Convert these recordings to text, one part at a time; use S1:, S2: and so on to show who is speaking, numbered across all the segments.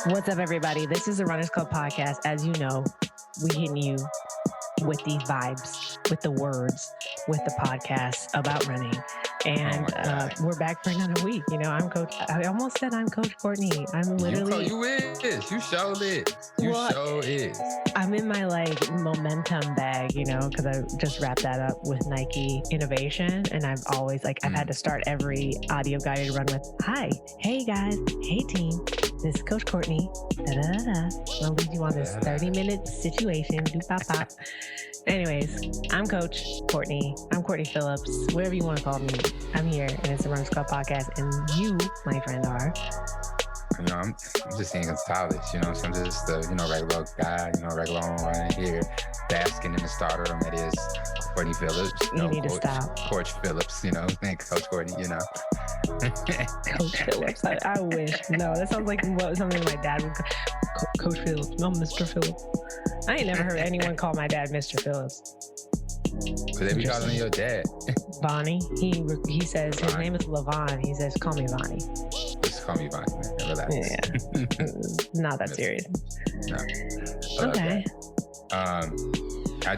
S1: What's up, everybody? This is the Runners Club podcast. As you know, we hitting you with the vibes, with the words, with the podcast about running. And we're back for another week. You know, I'm Coach. I almost said I'm Coach Courtney. I'm literally.
S2: You is. You show it. You show is.
S1: I'm in my like momentum bag, you know, because I just wrapped that up with Nike Innovation, and I've always I've had to start every audio guided run with, "Hi, hey guys, hey team. This is Coach Courtney. I'll lead you on this 30-minute situation. Pop. Anyways, I'm Coach Courtney. I'm Courtney Phillips. Whatever you want to call me, I'm here, and it's the Runners Club podcast. And you, my friend, are.
S2: You know, I'm just being stylish. You know, so I'm just a regular guy. You know, regular on running here, basking in the stardom that is Courtney Phillips.
S1: You need to stop.
S2: Coach Phillips. You know, and Coach Courtney. You know.
S1: Coach Phillips. I wish. No, that sounds like something my dad would call. Coach Phillips. No, Mr. Phillips. I ain't never heard anyone call my dad Mr. Phillips.
S2: But they be calling your dad.
S1: Bonnie. He says his name is Levon. He says, "Call me Bonnie."
S2: Just call me Bonnie, man. Relax.
S1: Yeah. Not that serious.
S2: No.
S1: Okay.
S2: I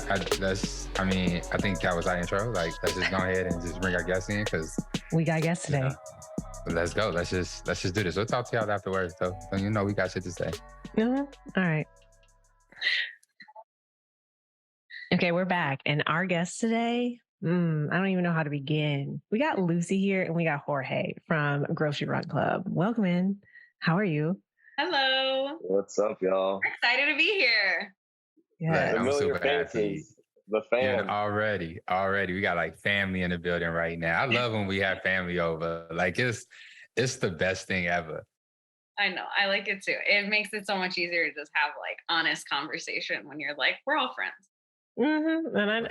S2: think that was our intro. Like, let's just go ahead and just bring our guests in because
S1: we got guests today.
S2: Let's go. Let's just do this. We'll talk to y'all afterwards, though. So you know we got shit to say.
S1: Mm-hmm. All right. Okay, we're back, and our guests today. I don't even know how to begin. We got Lucy here, and we got Jorge from GRC Run Club. Welcome in. How are you?
S3: Hello.
S4: What's up, y'all?
S3: We're excited to be here.
S1: Yeah,
S2: I'm super happy.
S4: The fam.
S2: Yeah, already. We got like family in the building right now. I love when we have family over. Like it's the best thing ever.
S3: I know. I like it too. It makes it so much easier to just have like honest conversation when you're like, we're all friends.
S1: Mm-hmm. And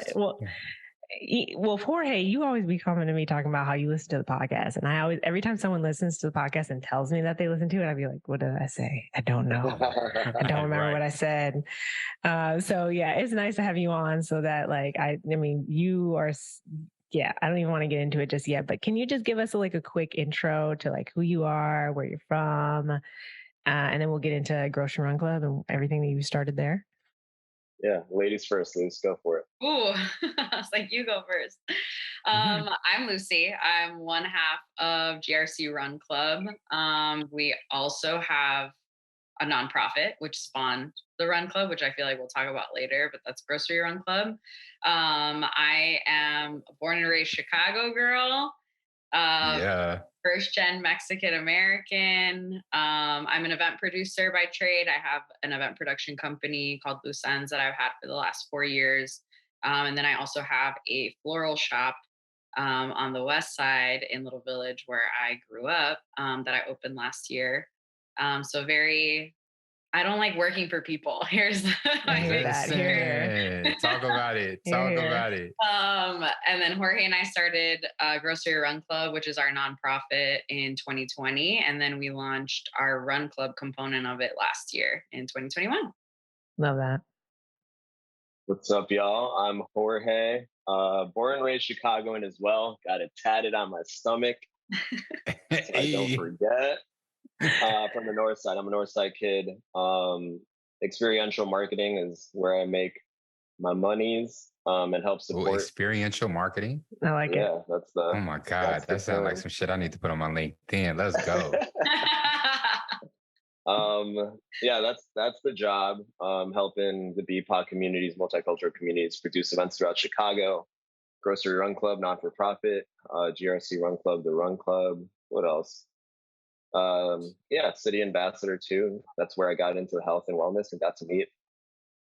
S1: well, Jorge, you always be coming to me talking about how you listen to the podcast. And I always, every time someone listens to the podcast and tells me that they listen to it, I'd be like, what did I say? I don't know. I don't remember what I said. So yeah, it's nice to have you on so that you are, I don't even want to get into it just yet, but can you just give us a quick intro to like who you are, where you're from, and then we'll get into GRC Run Club and everything that you started there.
S4: Yeah, ladies first. Let's go for it.
S3: Ooh, it's like you go first. I'm Lucy. I'm one half of GRC Run Club. We also have a nonprofit which spawned the Run Club, which I feel like we'll talk about later, but that's GRC Run Club. I am a born and raised Chicago girl. First gen Mexican American. I'm an event producer by trade. I have an event production company called Loose Ends that I've had for the last 4 years. And then I also have a floral shop on the west side in Little Village where I grew up that I opened last year. I don't like working for people. Here's
S2: I hear that. Talk about it. About it.
S3: And then Jorge and I started GRC Run Club, which is our nonprofit, in 2020. And then we launched our Run Club component of it last year in 2021.
S1: Love that.
S4: What's up, y'all? I'm Jorge, born and raised Chicagoan as well. Got it tatted on my stomach. So I don't forget. From the north side. I'm a north side kid. Experiential marketing is where I make my monies and help support.
S2: Experiential marketing?
S1: I like it.
S4: Yeah, that's the.
S2: Oh my God, that sounds like some shit I need to put on my LinkedIn. Let's go.
S4: Yeah, that's the job. Helping the BPOC communities, multicultural communities, produce events throughout Chicago. GRC Run Club, not-for-profit. GRC Run Club, the Run Club. What else? City ambassador too. That's where I got into health and wellness and got to meet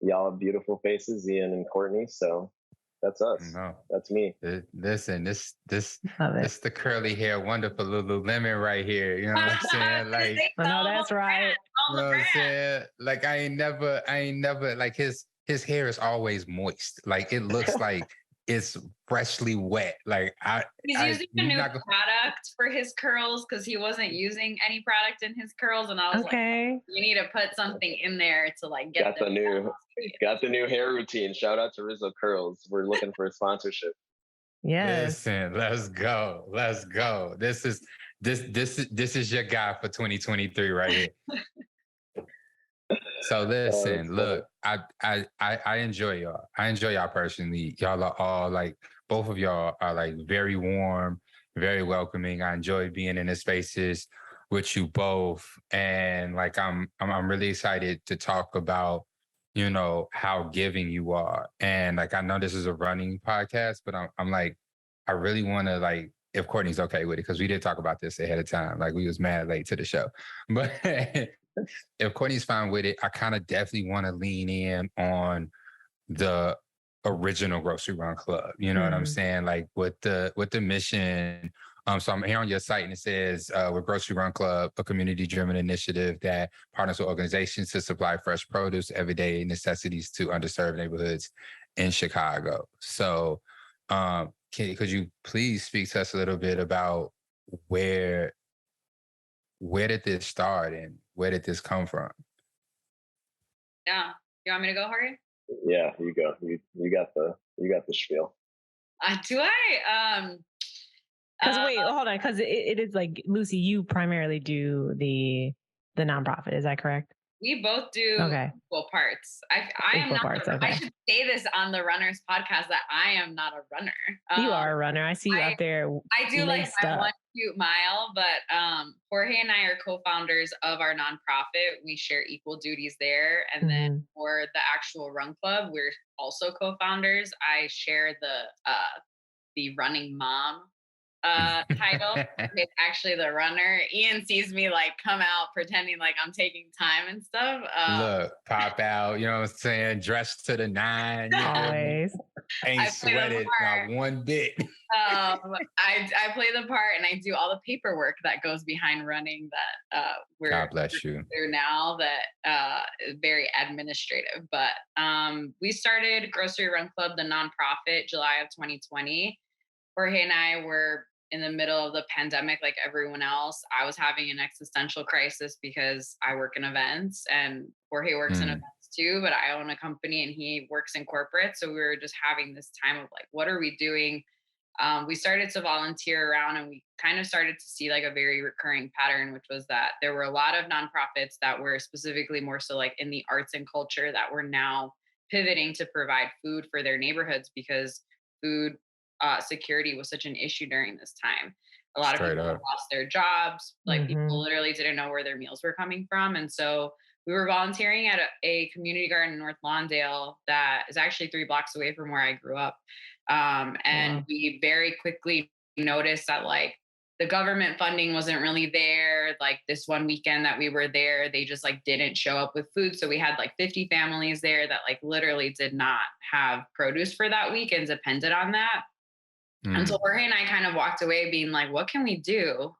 S4: y'all beautiful faces, Ian and Courtney. So that's us.
S2: No.
S4: That's me.
S2: Listen, this the curly hair, wonderful lululemon right here. You know what I'm saying? Like,
S1: I know that's right.
S2: You know what I'm saying? Like, I ain't never like his hair is always moist. Like, it looks like it's freshly wet. Like
S3: he's using a new product for his curls because he wasn't using any product in his curls, and I was like, you need to put something in there to like get
S4: the new hair routine. Shout out to Rizzo Curls. We're looking for a sponsorship.
S1: Yes.
S2: Listen, let's go. This is your guy for 2023 right here. So listen,
S4: Funny.
S2: look, I enjoy y'all. I enjoy y'all personally. Y'all are all like, both of y'all are like very warm, very welcoming. I enjoy being in the spaces with you both, and like I'm really excited to talk about, how giving you are. And like I know this is a running podcast, but I'm like, I really want to, like, if Courtney's okay with it, because we did talk about this ahead of time. Like we was mad late to the show, but if Courtney's fine with it, I kind of definitely want to lean in on the original Grocery Run Club. You know what I'm saying? Like with the mission. So I'm here on your site and it says we're Grocery Run Club, a community-driven initiative that partners with organizations to supply fresh produce, everyday necessities to underserved neighborhoods in Chicago. So could you please speak to us a little bit about where did this start and where did this come from?
S3: Yeah. You want me to go, Jorge?
S4: Yeah, you go. You got the spiel.
S3: Do I?
S1: Because wait, hold on, because it is like, Lucy, you primarily do the nonprofit, is that correct?
S3: We both do equal parts. I am not.
S1: Parts, okay.
S3: I should say this on the Runners podcast that I am not a runner.
S1: You are a runner. I see you out there.
S3: I do like my 1 cute mile, but Jorge and I are co-founders of our nonprofit. We share equal duties there, and then for the actual Run Club, we're also co-founders. I share the running mom title. It's actually the runner. Ian sees me like come out pretending like I'm taking time and stuff.
S2: Look, pop out, you know what I'm saying? Dressed to the nine.
S1: Always.
S2: Ain't sweated not one bit.
S3: I play the part and I do all the paperwork that goes behind running that we're
S2: God bless you.
S3: through now that is very administrative. But we started Grocery Run Club, the nonprofit, July of 2020. Jorge and I were in the middle of the pandemic, like everyone else. I was having an existential crisis because I work in events and Jorge works in events too, but I own a company and he works in corporate. So we were just having this time of like, what are we doing? We started to volunteer around and we kind of started to see like a very recurring pattern, which was that there were a lot of nonprofits that were specifically more so like in the arts and culture that were now pivoting to provide food for their neighborhoods because food security was such an issue during this time. A lot of people lost their jobs. Like people literally didn't know where their meals were coming from. And so we were volunteering at a community garden in North Lawndale that is actually 3 blocks away from where I grew up. And we very quickly noticed that like the government funding wasn't really there. Like this one weekend that we were there, they just like didn't show up with food. So we had like 50 families there that like literally did not have produce for that week and depended on that. And so Jorge and I kind of walked away being like, what can we do?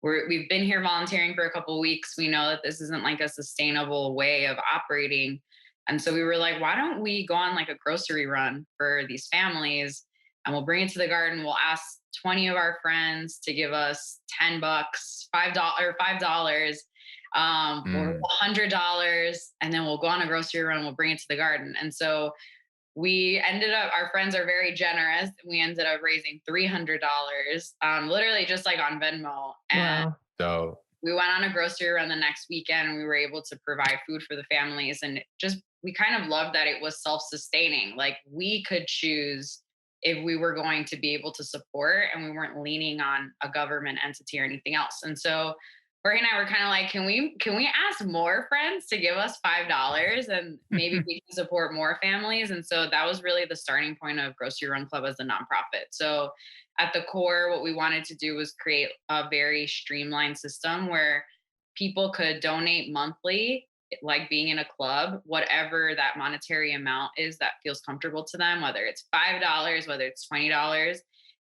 S3: We've been here volunteering for a couple of weeks. We know that this isn't like a sustainable way of operating. And so we were like, why don't we go on like a grocery run for these families and we'll bring it to the garden. We'll ask 20 of our friends to give us $10, $5, or $100. And then we'll go on a grocery run. We'll bring it to the garden. And so we ended up, our friends are very generous. We ended up raising $300, literally just like on Venmo. And
S2: so
S3: we went on a grocery run the next weekend and we were able to provide food for the families. And we kind of loved that it was self-sustaining. Like we could choose if we were going to be able to support and we weren't leaning on a government entity or anything else. And so Jorge and I were kind of like, can we ask more friends to give us $5 and maybe we can support more families? And so that was really the starting point of Grocery Run Club as a nonprofit. So at the core, what we wanted to do was create a very streamlined system where people could donate monthly, like being in a club, whatever that monetary amount is that feels comfortable to them, whether it's $5, whether it's $20.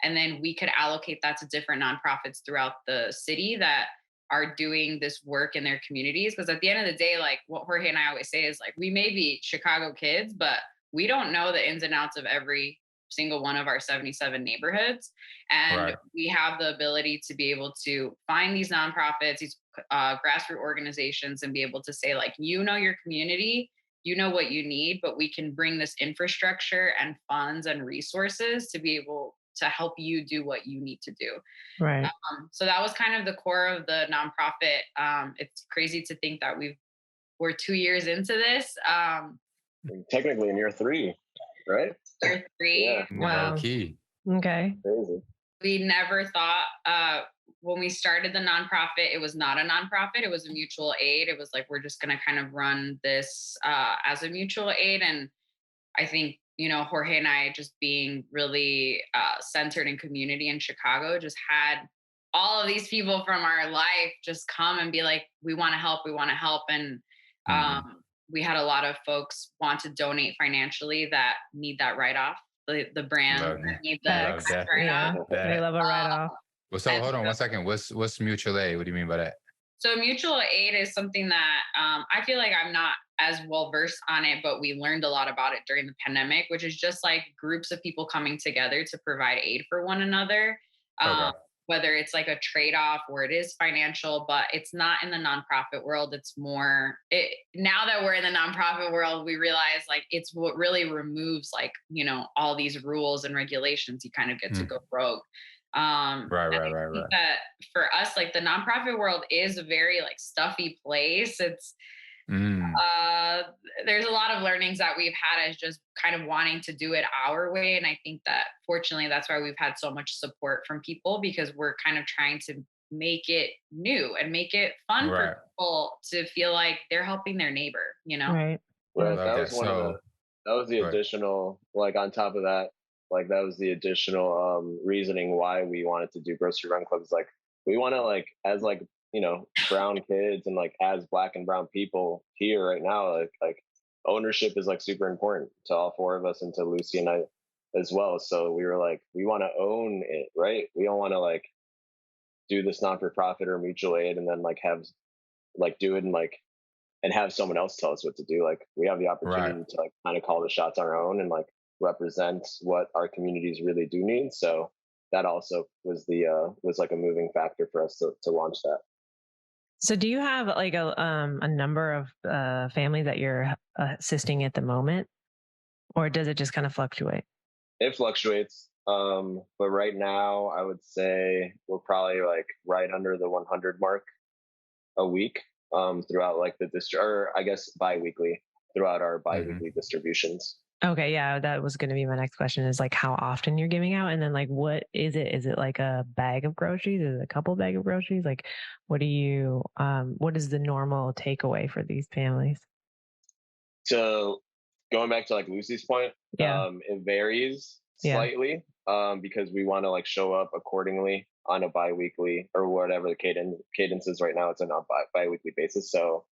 S3: And then we could allocate that to different nonprofits throughout the city that are doing this work in their communities. Because at the end of the day, like what Jorge and I always say is like, we may be Chicago kids, but we don't know the ins and outs of every single one of our 77 neighborhoods. And we have the ability to be able to find these nonprofits, these grassroots organizations, and be able to say like, you know, your community, you know what you need, but we can bring this infrastructure and funds and resources to be able to help you do what you need to do.
S1: Right.
S3: So that was kind of the core of the nonprofit. It's crazy to think that we've we're 2 years into this.
S4: Technically in year 3, right?
S3: Year 3.
S4: Yeah.
S1: Wow.
S2: Key.
S1: Okay.
S4: Crazy.
S3: We never thought when we started the nonprofit, it was not a nonprofit. It was a mutual aid. It was like, we're just going to kind of run this as a mutual aid. And I think, Jorge and I, just being really centered in community in Chicago, just had all of these people from our life just come and be like, we want to help. We want to help. And we had a lot of folks want to donate financially that need that write-off. The brand need the
S1: yeah, they love a write-off.
S2: Well, so hold on 1 second. What's mutual aid? What do you mean by that?
S3: So mutual aid is something that I feel like I'm not as well versed on it, but we learned a lot about it during the pandemic, which is just like groups of people coming together to provide aid for one another. Whether it's like a trade-off or it is financial, but it's not in the nonprofit world. It's more now that we're in the nonprofit world, we realize like it's what really removes like, all these rules and regulations. You kind of get to go rogue.
S2: Right.
S3: That for us, like the nonprofit world is a very like stuffy place. It's there's a lot of learnings that we've had as just kind of wanting to do it our way. And I think that fortunately, that's why we've had so much support from people, because we're kind of trying to make it new and make it fun for people to feel like they're helping their neighbor,
S1: Right.
S4: Right. That was the additional, like on top of that, like that was the additional reasoning why we wanted to do Grocery Run Clubs. Like we want to like, as like, brown kids and like as Black and brown people here right now, like ownership is like super important to all 4 of us and to Lucy and I as well. So we were like, we want to own it, right? We don't want to like do this non-for-profit or mutual aid and then like have like do it and have someone else tell us what to do. Like we have the opportunity to like kind of call the shots on our own and like represent what our communities really do need. So that also was was like a moving factor for us to launch that.
S1: So do you have like a number of families that you're assisting at the moment, or does it just kind of fluctuate?
S4: It fluctuates. But right now I would say we're probably like right under the 100 mark a week throughout like the or I guess bi-weekly throughout our bi-weekly distributions.
S1: Okay, yeah, that was going to be my next question, is like how often you're giving out, and then like what is it? Is it like a bag of groceries? Is it a couple bag of groceries? Like what is the normal takeaway for these families?
S4: So going back to like Lucy's point, it varies slightly because we want to like show up accordingly on a bi-weekly or whatever the cadence is right now. It's on a bi-weekly basis. So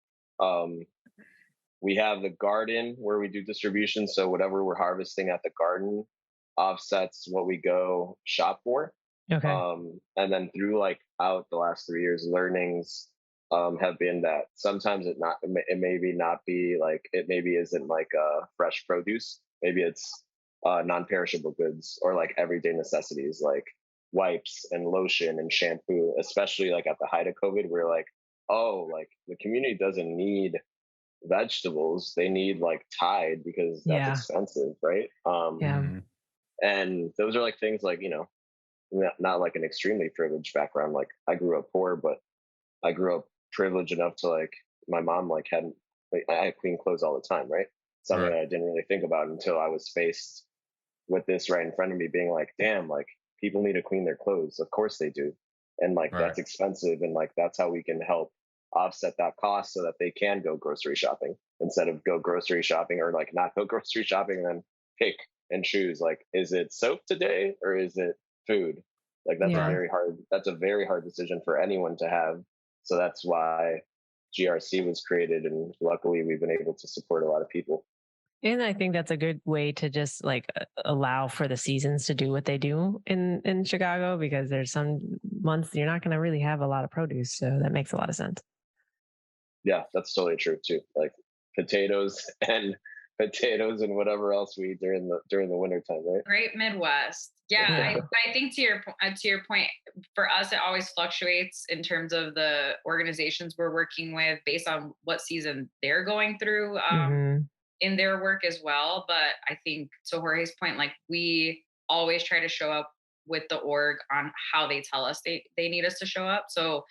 S4: we have the garden where we do distribution. So whatever we're harvesting at the garden offsets what we go shop for.
S1: Okay.
S4: And then through like out the last 3 years, learnings have been that sometimes it maybe not be like, it maybe isn't like fresh produce. Maybe it's non-perishable goods or like everyday necessities like wipes and lotion and shampoo, especially like at the height of COVID, we're like, oh, like the community doesn't need vegetables, they need like Tide because that's expensive, right? And those are like things like, not like an extremely privileged background. Like I grew up poor, but I grew up privileged enough to like my mom like I had clean clothes all the time, right? Something that I didn't really think about until I was faced with this right in front of me, being like, damn, like people need to clean their clothes. Of course they do. And like that's expensive, and like that's how we can help offset that cost so that they can go grocery shopping instead of go grocery shopping or like not go grocery shopping and then pick and choose, like, is it soap today or is it food? Like that's a very hard decision for anyone to have. So that's why GRC was created, and luckily we've been able to support a lot of people.
S1: And I think that's a good way to just like allow for the seasons to do what they do in Chicago, because there's some months you're not going to really have a lot of produce. So that makes a lot of sense. Yeah,
S4: that's totally true too. Like potatoes and whatever else we eat during the winter time, right?
S3: Great Midwest. Yeah, I think to your point, for us, it always fluctuates in terms of the organizations we're working with based on what season they're going through in their work as well. But I think to Jorge's point, like we always try to show up with the org on how they tell us they need us to show up. So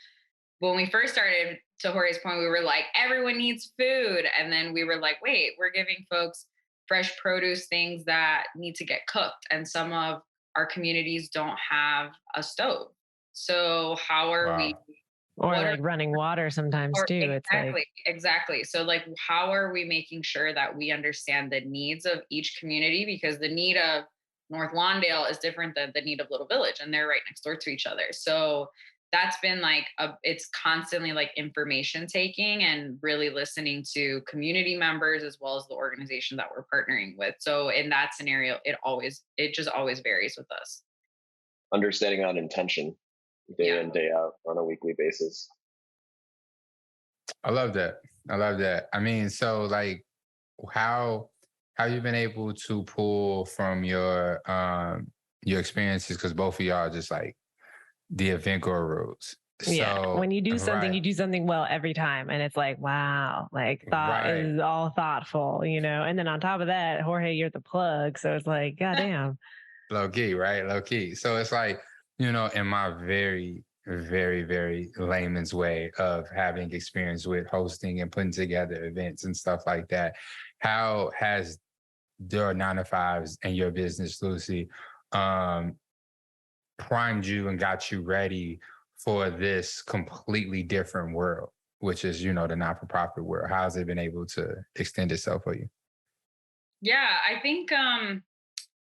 S3: when we first started to Jorge's point, we were like, everyone needs food. And then we were like, wait, we're giving folks fresh produce, things that need to get cooked. And some of our communities don't have a stove. So how are we?
S1: Or like running water sometimes too.
S3: Exactly. So like, how are we making sure that we understand the needs of each community? Because the need of North Lawndale is different than the need of Little Village, and they're right next door to each other. So that's been like it's constantly like information taking and really listening to community members as well as the organization that we're partnering with. So in that scenario, it just always varies with us.
S4: Understanding on intention day in, day out on a weekly basis.
S2: I love that. I mean, so like how you been able to pull from your experiences, because both of y'all are just like the event gurus. So
S1: when you do something, you do something well every time. And it's like, wow, like thought is all thoughtful, and then on top of that, Jorge, you're the plug. So it's like, goddamn.
S2: Low key, right? Low key. So it's like, in my very, very, very layman's way of having experience with hosting and putting together events and stuff like that, how has your 9-to-5s and your business, Lucy, primed you and got you ready for this completely different world, which is, the not-for-profit world? How has it been able to extend itself for you?
S3: Yeah, I think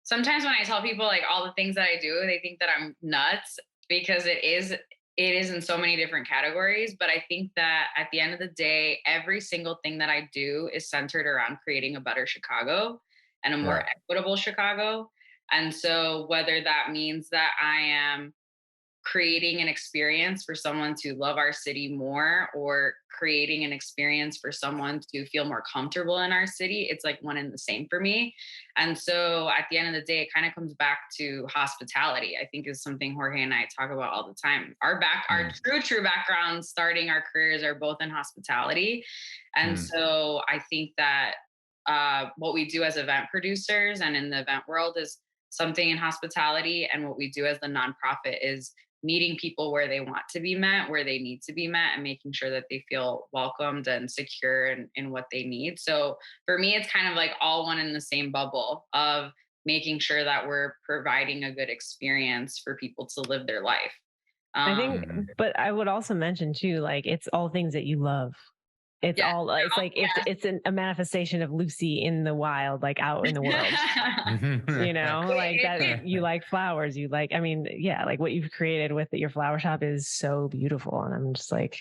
S3: sometimes when I tell people like all the things that I do, they think that I'm nuts, because it is in so many different categories. But I think that at the end of the day, every single thing that I do is centered around creating a better Chicago and a more equitable Chicago. And so whether that means that I am creating an experience for someone to love our city more, or creating an experience for someone to feel more comfortable in our city, it's like one and the same for me. And so at the end of the day, it kind of comes back to hospitality. I think is something Jorge and I talk about all the time. Our true backgrounds starting our careers are both in hospitality. And so I think that what we do as event producers and in the event world is something in hospitality. And what we do as the nonprofit is meeting people where they want to be met, where they need to be met, and making sure that they feel welcomed and secure in what they need. So for me, it's kind of like all one in the same bubble of making sure that we're providing a good experience for people to live their life.
S1: I think, but I would also mention too, like it's all things that you love. It's it's a manifestation of Lucy in the wild, like out in the world, like that. You like flowers, like what you've created with your flower shop is so beautiful. And I'm just like,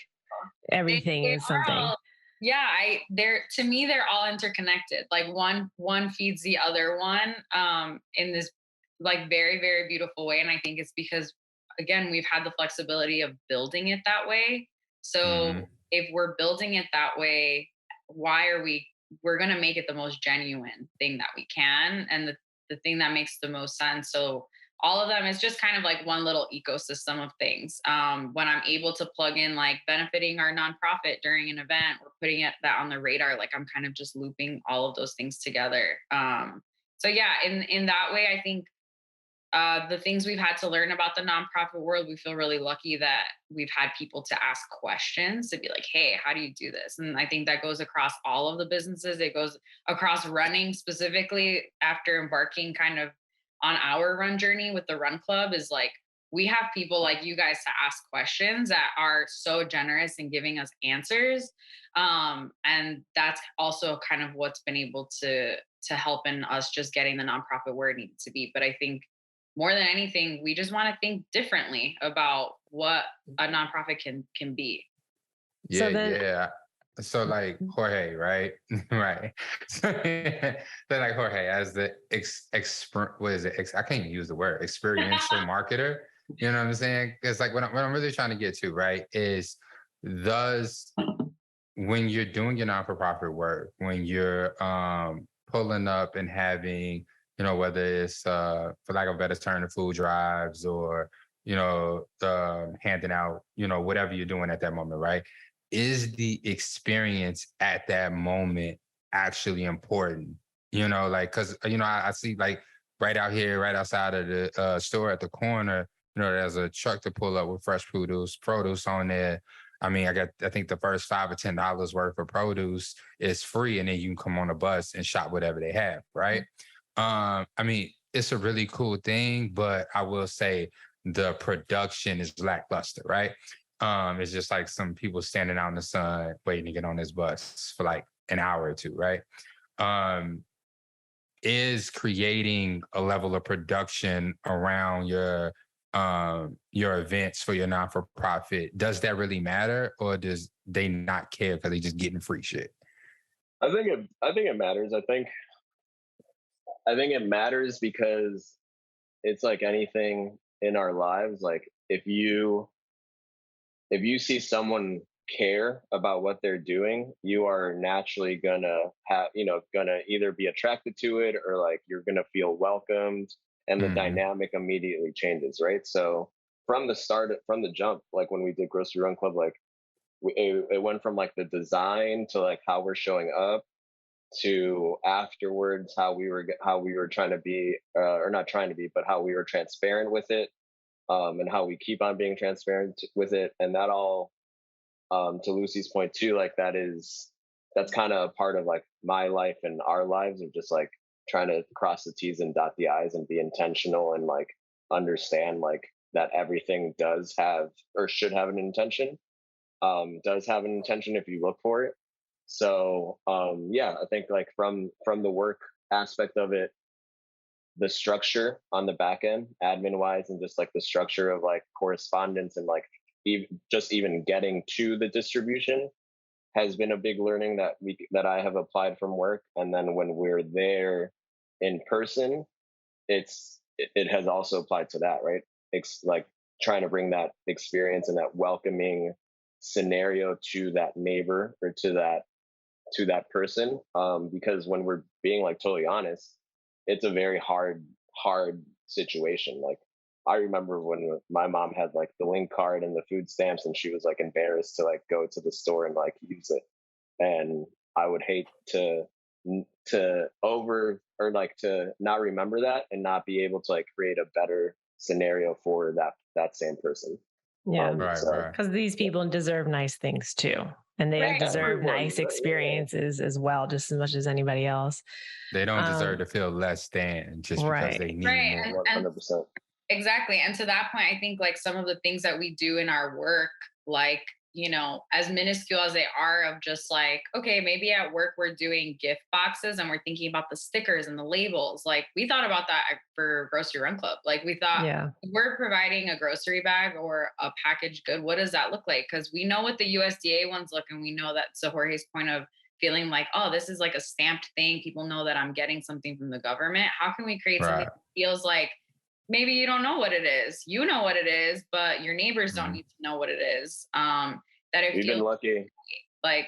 S1: everything is something.
S3: To me, they're all interconnected. Like one feeds the other one in this like very, very beautiful way. And I think it's because, again, we've had the flexibility of building it that way. So if we're building it that way, we're going to make it the most genuine thing that we can, and the thing that makes the most sense. So all of them is just kind of like one little ecosystem of things. When I'm able to plug in like benefiting our nonprofit during an event or putting that on the radar, like I'm kind of just looping all of those things together. So yeah, in that way, I think the things we've had to learn about the nonprofit world, we feel really lucky that we've had people to ask questions, to be like, hey, how do you do this? And I think that goes across all of the businesses. It goes across running specifically after embarking kind of on our run journey with the Run Club, is like, we have people like you guys to ask questions that are so generous in giving us answers. And that's also kind of what's been able to help in us just getting the nonprofit where it needed to be. But I think more than anything, we just want to think differently about what a nonprofit can be.
S2: So like Jorge, right? Right. So like Jorge as the I can't even use the word experiential marketer. You know what I'm saying? Because like what I'm really trying to get to, right, is when you're doing your non-for-profit work, when you're pulling up and having, whether it's for lack of a better term, the food drives or, handing out, whatever you're doing at that moment, right? Is the experience at that moment actually important? Because, I see like right out here, right outside of the store at the corner, there's a truck to pull up with fresh produce on there. I mean, I think the first $5 or $10 worth of produce is free, and then you can come on a bus and shop whatever they have, right? I mean, it's a really cool thing, but I will say the production is lackluster, right? It's just like some people standing out in the sun waiting to get on this bus for like an hour or two, right? Is creating a level of production around your events for your non-for-profit, does that really matter, or does they not care because they just getting free shit?
S4: I think it matters. I think it matters because it's like anything in our lives. Like if you see someone care about what they're doing, you are naturally gonna either be attracted to it, or like you're gonna feel welcomed, and the dynamic immediately changes, right? So from the jump, like when we did Grocery Run Club, like it went from like the design to like how we're showing up, to afterwards how we were trying to be, or not trying to be, but how we were transparent with it, and how we keep on being transparent with it. And that all, to Lucy's point too, like that's kind of a part of like my life and our lives, of just like trying to cross the T's and dot the I's and be intentional, and like understand like that everything does have, or should have, an intention, does have an intention if you look for it. So yeah, I think like from the work aspect of it, the structure on the back end, admin wise, and just like the structure of like correspondence, and like even getting to the distribution, has been a big learning that I have applied from work. And then when we're there in person, it has also applied to that, right? It's like trying to bring that experience and that welcoming scenario to that neighbor, or to that person, because when we're being like totally honest, it's a very hard situation. Like I remember when my mom had like the link card and the food stamps, and she was like embarrassed to like go to the store and like use it. And I would hate to not remember that, and not be able to like create a better scenario for that same person.
S1: Yeah.
S2: Right.
S1: Because these people deserve nice things too. And they deserve nice experiences as well, just as much as anybody else.
S2: They don't deserve to feel less than just because they need more.
S4: 100%.
S3: Exactly. And to that point, I think like some of the things that we do in our work, like, as minuscule as they are, of just like, okay, maybe at work we're doing gift boxes and we're thinking about the stickers and the labels. Like we thought about that for Grocery Run Club. Like we thought, we're providing a grocery bag or a packaged good, what does that look like? Because we know what the USDA ones look, and we know that, to Jorge's point of feeling like, oh, this is like a stamped thing. People know that I'm getting something from the government. How can we create something that feels like, maybe you don't know what it is, you know what it is, but your neighbors don't need to know what it is. That if
S4: we've been lucky,
S3: like,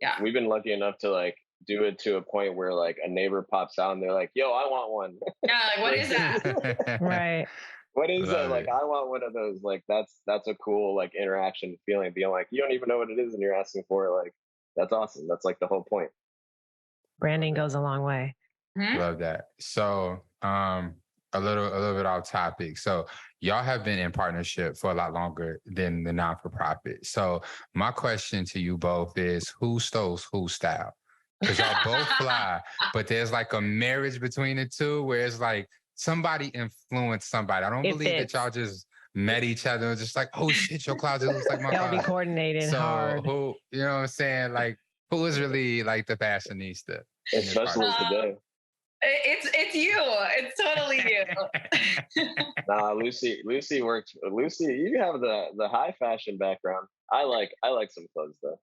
S3: yeah,
S4: we've been lucky enough to like do it to a point where like a neighbor pops out and they're like, yo, I want one.
S3: Yeah, like what is that?
S1: Right.
S4: What is that? Like, I want one of those. Like, that's a cool like interaction feeling, being like, you don't even know what it is and you're asking for it. Like, that's awesome. That's like the whole point.
S1: Branding goes a long way.
S2: Love that. So a little bit off topic. So y'all have been in partnership for a lot longer than the non-for-profit. So my question to you both is, who stole whose style? Because y'all both fly, but there's like a marriage between the two where it's like somebody influenced somebody. I don't believe that y'all just met each other and just like, oh shit, your closet looks like my closet.
S1: Y'all be coordinated hard.
S2: Who, you know what I'm saying? Like, who is really like the fashionista?
S4: Especially today.
S3: It's you. It's totally you.
S4: Nah, Lucy worked. Lucy, you have the high fashion background. I like some clothes though.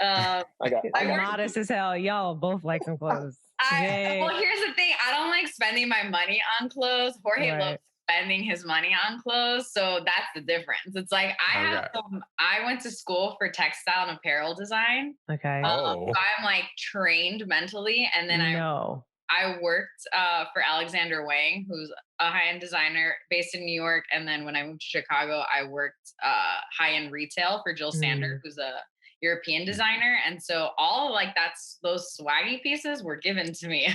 S1: I'm modest as hell. Y'all both like some clothes.
S3: Well, here's the thing. I don't like spending my money on clothes. Jorge loves spending his money on clothes. So that's the difference. It's like I went to school for textile and apparel design.
S1: Okay.
S3: So I'm like trained mentally. And then I worked for Alexander Wang, who's a high-end designer based in New York. And then when I moved to Chicago, I worked high-end retail for Jill Sander, who's a European designer. And so all like those swaggy pieces were given to me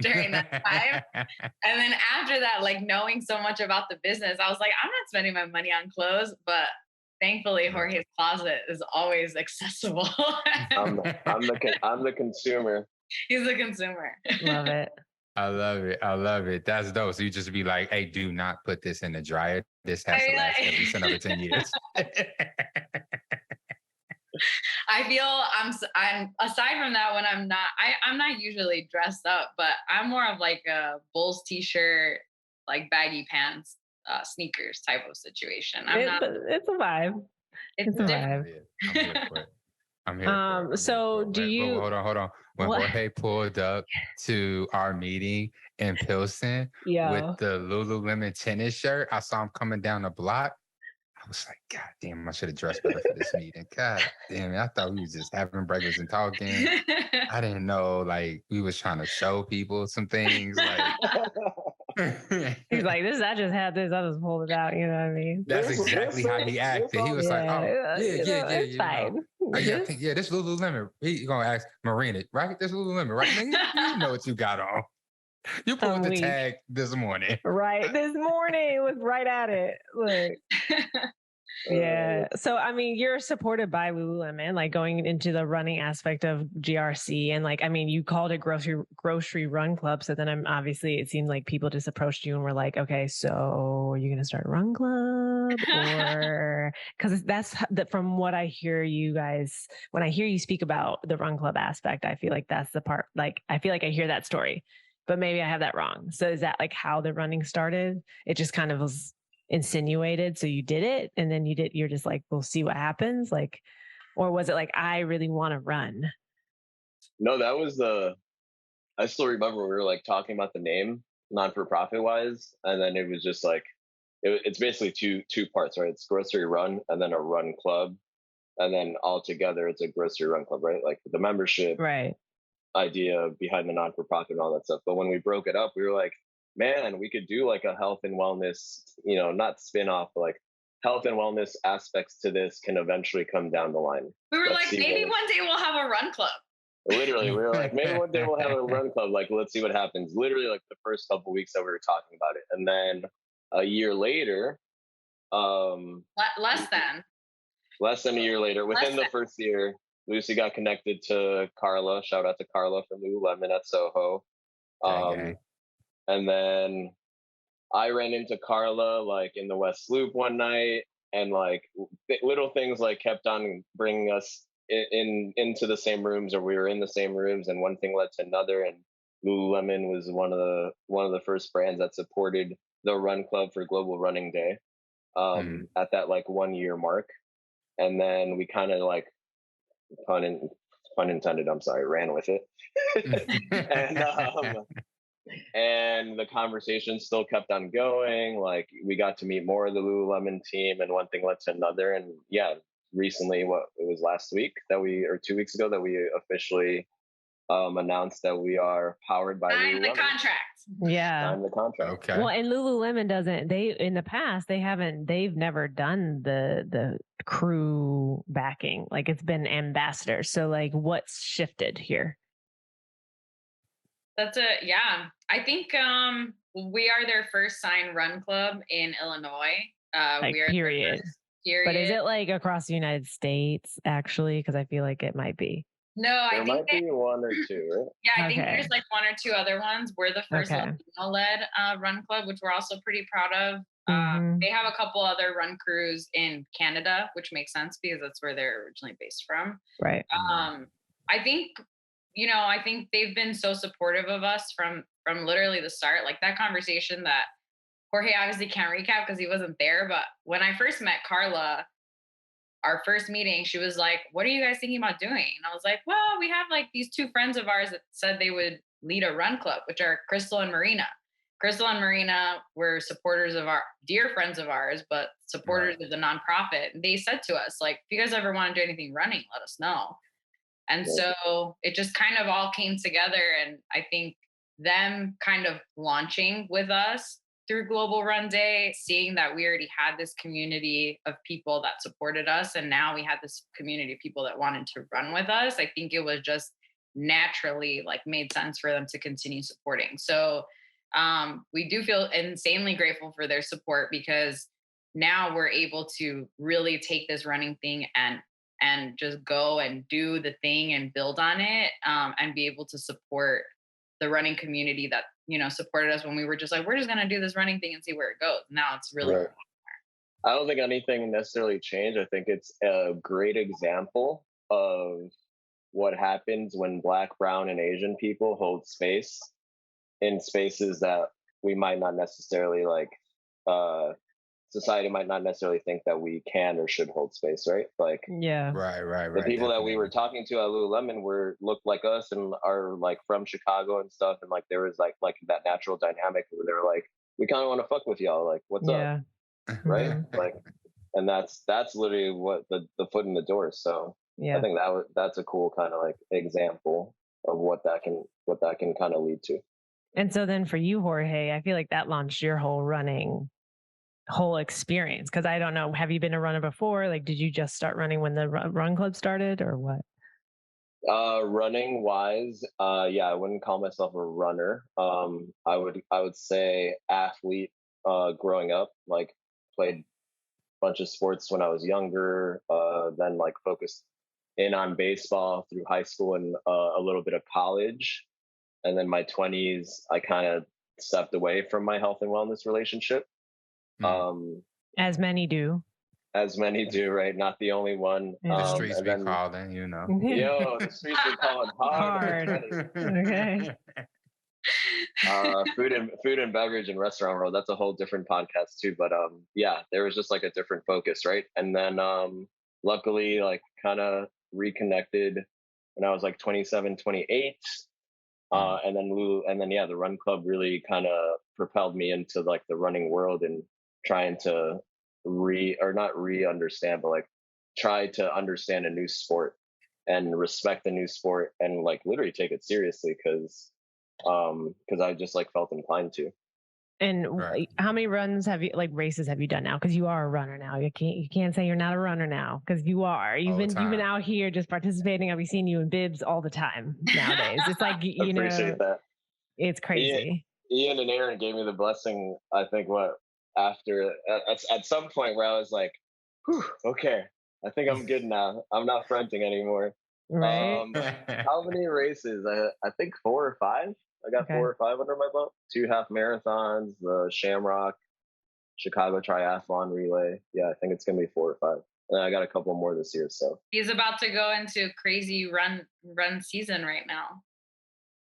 S3: during that time. And then after that, like knowing so much about the business, I was like, I'm not spending my money on clothes, but Thankfully, Jorge's closet is always accessible.
S4: I'm the consumer.
S3: He's a consumer.
S1: Love it.
S2: I love it. I love it. That's dope. So you just be like, hey, do not put this in the dryer. This has to last at least another 10 years.
S3: I feel I'm aside from that when I'm not usually dressed up, but I'm more of like a Bulls t-shirt, like baggy pants, sneakers type of situation.
S1: It's a vibe. It's a vibe.
S2: I'm here for it. I'm here for it.
S1: So do you
S2: hold on. When Jorge pulled up to our meeting in Pilsen with the Lululemon tennis shirt, I saw him coming down the block. I was like, God damn, I should have dressed better for this meeting. God damn it. I thought we was just having breakfast and talking. I didn't know, like, we was trying to show people some things. Like,
S1: he's like, I just had this. I just pulled it out. You know what I mean?
S2: That's exactly how he acted. He was like, oh, yeah.
S1: It's fine.
S2: This Lululemon. He's going to ask Marina, right? This Lululemon, right? You know what you got on. You pulled the tag this morning.
S1: Right. This morning was right at it. Look. Yeah. So, I mean, you're supported by Lululemon, like going into the running aspect of GRC. And like, I mean, you called it grocery run club. So then obviously it seemed like people just approached you and were like, okay, so are you going to start a run club? Or because that's from what I hear you guys, when I hear you speak about the run club aspect, I feel like that's the part, like, I feel like I hear that story, but maybe I have that wrong. So is that like how the running started? It just kind of was insinuated, so you did it, and then you're just like, we'll see what happens, like, or was it like, I really want to run?
S4: No, that was I still remember we were like talking about the name, non-for-profit wise, and then it was just like it's basically two parts, right? It's grocery run and then a run club, and then all together it's a grocery run club, right? Like the membership
S1: right
S4: idea behind the non-for-profit and all that stuff. But when we broke it up, we were like, man, we could do like a health and wellness, not spin-off, but like health and wellness aspects to this can eventually come down the line.
S3: We were like, maybe one day we'll have a run club.
S4: Literally, we were like, maybe one day we'll have a run club. Like, let's see what happens. Literally, like the first couple of weeks that we were talking about it. And then a year later,
S3: less than
S4: a year later, within the first year, Lucy got connected to Carla. Shout out to Carla from Lululemon at Soho. And then I ran into Carla like in the West Loop one night, and like little things like kept on bringing us into the same rooms, or we were in the same rooms, and one thing led to another. And Lululemon was one of the first brands that supported the Run Club for Global Running Day at that like 1 year mark. And then we kind of like pun intended, I'm sorry, ran with it. And the conversation still kept on going. Like we got to meet more of the Lululemon team, and one thing led to another. And yeah, recently, it was last week or 2 weeks ago that we officially announced that we are powered by Lululemon.
S3: The contract.
S1: Yeah.
S4: Sign the contract.
S2: Okay.
S1: Well, and Lululemon in the past, they've never done the crew backing. Like it's been ambassadors. So like what's shifted here?
S3: I think we are their first signed run club in Illinois.
S1: We are period. But is it like across the United States actually? Because I feel like it might be.
S3: No,
S4: there might be one or two, right?
S3: Yeah, I think there's like one or two other ones. We're the first Latino-led run club, which we're also pretty proud of. They have a couple other run crews in Canada, which makes sense because that's where they're originally based from.
S1: Right.
S3: I think they've been so supportive of us from literally the start. Like that conversation that Jorge obviously can't recap because he wasn't there. But when I first met Carla, our first meeting, she was like, what are you guys thinking about doing? And I was like, well, we have like these two friends of ours that said they would lead a run club, which are Crystal and Marina. Crystal and Marina were supporters of our dear friends of ours, but supporters of the nonprofit. And they said to us, like, if you guys ever want to do anything running, let us know. And so it just kind of all came together. And I think them kind of launching with us through Global Run Day, seeing that we already had this community of people that supported us, and now we had this community of people that wanted to run with us, I think it was just naturally like made sense for them to continue supporting. So we do feel insanely grateful for their support because now we're able to really take this running thing and just go and do the thing and build on it, and be able to support the running community that, supported us when we were just like, we're just going to do this running thing and see where it goes. Now it's really
S4: right. I don't think anything necessarily changed. I think it's a great example of what happens when Black, Brown, and Asian people hold space in spaces that we might not necessarily society might not necessarily think that we can or should hold space, right? Like,
S1: yeah,
S2: right.
S4: The people that we were
S2: definitely.
S4: talking to at Lululemon looked like us and are like from Chicago and stuff, and like there was like that natural dynamic where they were like, we kind of want to fuck with y'all, like, what's up,
S1: yeah.
S4: right?
S1: Mhm.
S4: Like, and that's literally what the foot in the door. So I
S1: Yeah.
S4: think that's a cool kind of like example of what that can kind of lead to.
S1: And so then for you, Jorge, I feel like that launched your whole experience. Cause I don't know, have you been a runner before? Like, did you just start running when the run club started or what?
S4: Running wise, yeah, I wouldn't call myself a runner. I would say athlete. Growing up, like played a bunch of sports when I was younger. Then like focused in on baseball through high school and a little bit of college, and then my 20s, I kind of stepped away from my health and wellness relationship. Um,
S1: As many do.
S4: as many do, right? Not the only one.
S1: Yeah.
S2: The streets
S4: And
S2: be
S4: then,
S2: calling,
S4: the streets were calling hard.
S1: Hard. Okay.
S4: Food and beverage and restaurant world. That's a whole different podcast too. But yeah, there was just like a different focus, right? And then luckily, like kind of reconnected when I was like 27, 28. And then yeah, the Run Club really kind of propelled me into like the running world and trying to not re-understand, but like try to understand a new sport and respect the new sport and like literally take it seriously because I just like felt inclined to.
S1: And
S2: Right.
S1: how many races have you done now? Because you are a runner now. You can't say you're not a runner now because you are. You've
S2: All the
S1: been
S2: time.
S1: out here just participating. I've been seeing you in bibs all the time nowadays. It's like
S4: Appreciate that.
S1: it's crazy.
S4: Ian and Aaron gave me the blessing. I think after at some point where I was like, whew, okay, I think I'm good now. I'm not fronting anymore.
S1: Right?
S4: How many races? I think 4 or 5. I got
S1: Okay.
S4: 4 or 5 under my belt. 2 half marathons, the Shamrock, Chicago Triathlon Relay. Yeah, I think it's gonna be 4 or 5. And I got a couple more this year. So
S3: He's about to go into crazy run season right now.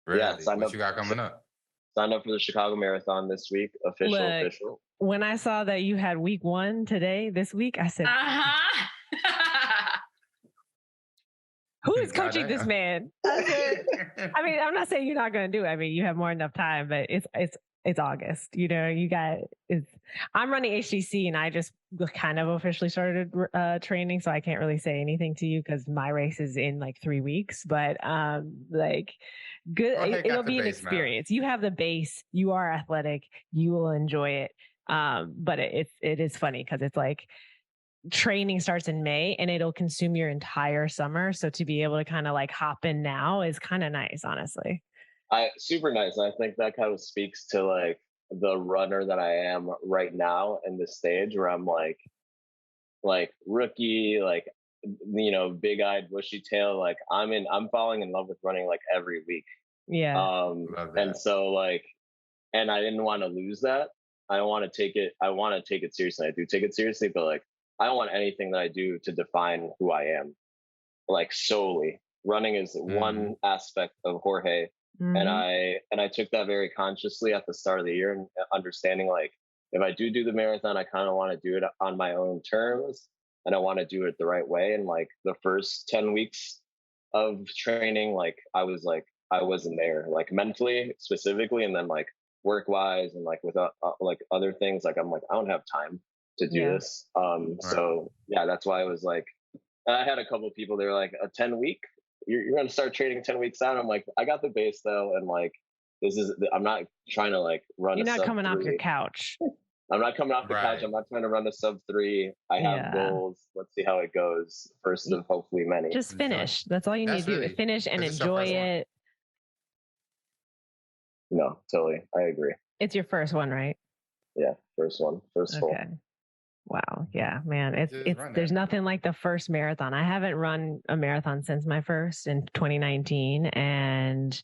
S2: Really?
S4: yeah,
S2: What you got coming up?
S4: signed up for the Chicago Marathon this week. Official.
S1: When I saw that you had week 1 this week, I said, who is coaching this man? I said, I mean, I'm not saying you're not going to do it. I mean, you have more enough time, but it's August. I'm running HTC and I just kind of officially started training, so I can't really say anything to you because my race is in like 3 weeks. But like, good, it'll be an experience. You have the base. You are athletic. You will enjoy it. But it is funny because it's like training starts in May and it'll consume your entire summer. So to be able to kind of like hop in now is kind of nice, honestly.
S4: Super nice. I think that kind of speaks to like the runner that I am right now in this stage where I'm like rookie, like big-eyed, bushy tail. Like I'm falling in love with running like every week.
S1: Yeah.
S4: And so like, and I didn't want to lose that. I want to take it seriously. I do take it seriously, but like I don't want anything that I do to define who I am. Like solely. Running is one aspect of Jorge.
S1: Mm-hmm.
S4: And I took that very consciously at the start of the year and understanding like if I do the marathon, I kind of want to do it on my own terms and I want to do it the right way. And like the first 10 weeks of training, like I wasn't there, like mentally specifically, and then like work wise and like with like other things, like I'm like I don't have time to do this. So yeah, that's why I was like, I had a couple of people. They were like, a 10-week. You're going to start training 10 weeks out. I'm like, I got the base though, and like I'm not trying to like run.
S1: You're not coming off your couch.
S4: I'm not coming off the couch. I'm not trying to run a sub 3. I have goals. Let's see how it goes. First of hopefully many.
S1: Just finish. That's all you need to do. Finish and enjoy it.
S4: No, totally. I agree.
S1: It's your first one, right?
S4: Yeah, first one. First full.
S1: Okay. Wow. Yeah, man.
S2: Just run
S1: There's
S2: that.
S1: nothing like the first marathon. I haven't run a marathon since my first in 2019. And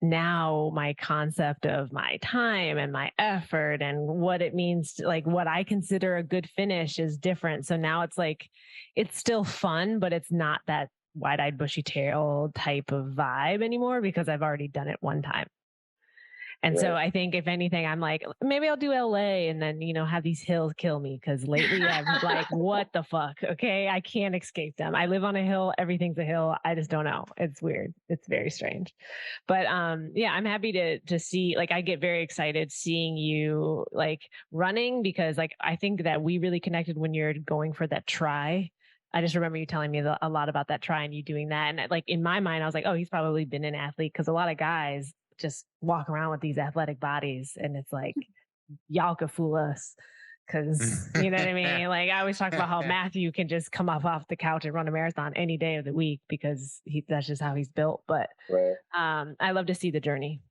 S1: now my concept of my time and my effort and what it means to, like, what I consider a good finish is different. So now it's like, it's still fun, but it's not that wide-eyed bushy tail type of vibe anymore because I've already done it one time. And so I think if anything, I'm like, maybe I'll do LA and then, have these hills kill me. Cause lately I'm like, what the fuck? Okay. I can't escape them. I live on a hill. Everything's a hill. I just don't know. It's weird. It's very strange. But yeah, I'm happy to see, like, I get very excited seeing you like running because like, I think that we really connected when you're going for that try. I just remember you telling me a lot about that try and you doing that. And like in my mind, I was like, oh, he's probably been an athlete because a lot of guys just walk around with these athletic bodies and it's like y'all could fool us because you know what I mean. Like I always talk about how Matthew can just come up off the couch and run a marathon any day of the week because that's just how he's built. But I love to see the journey.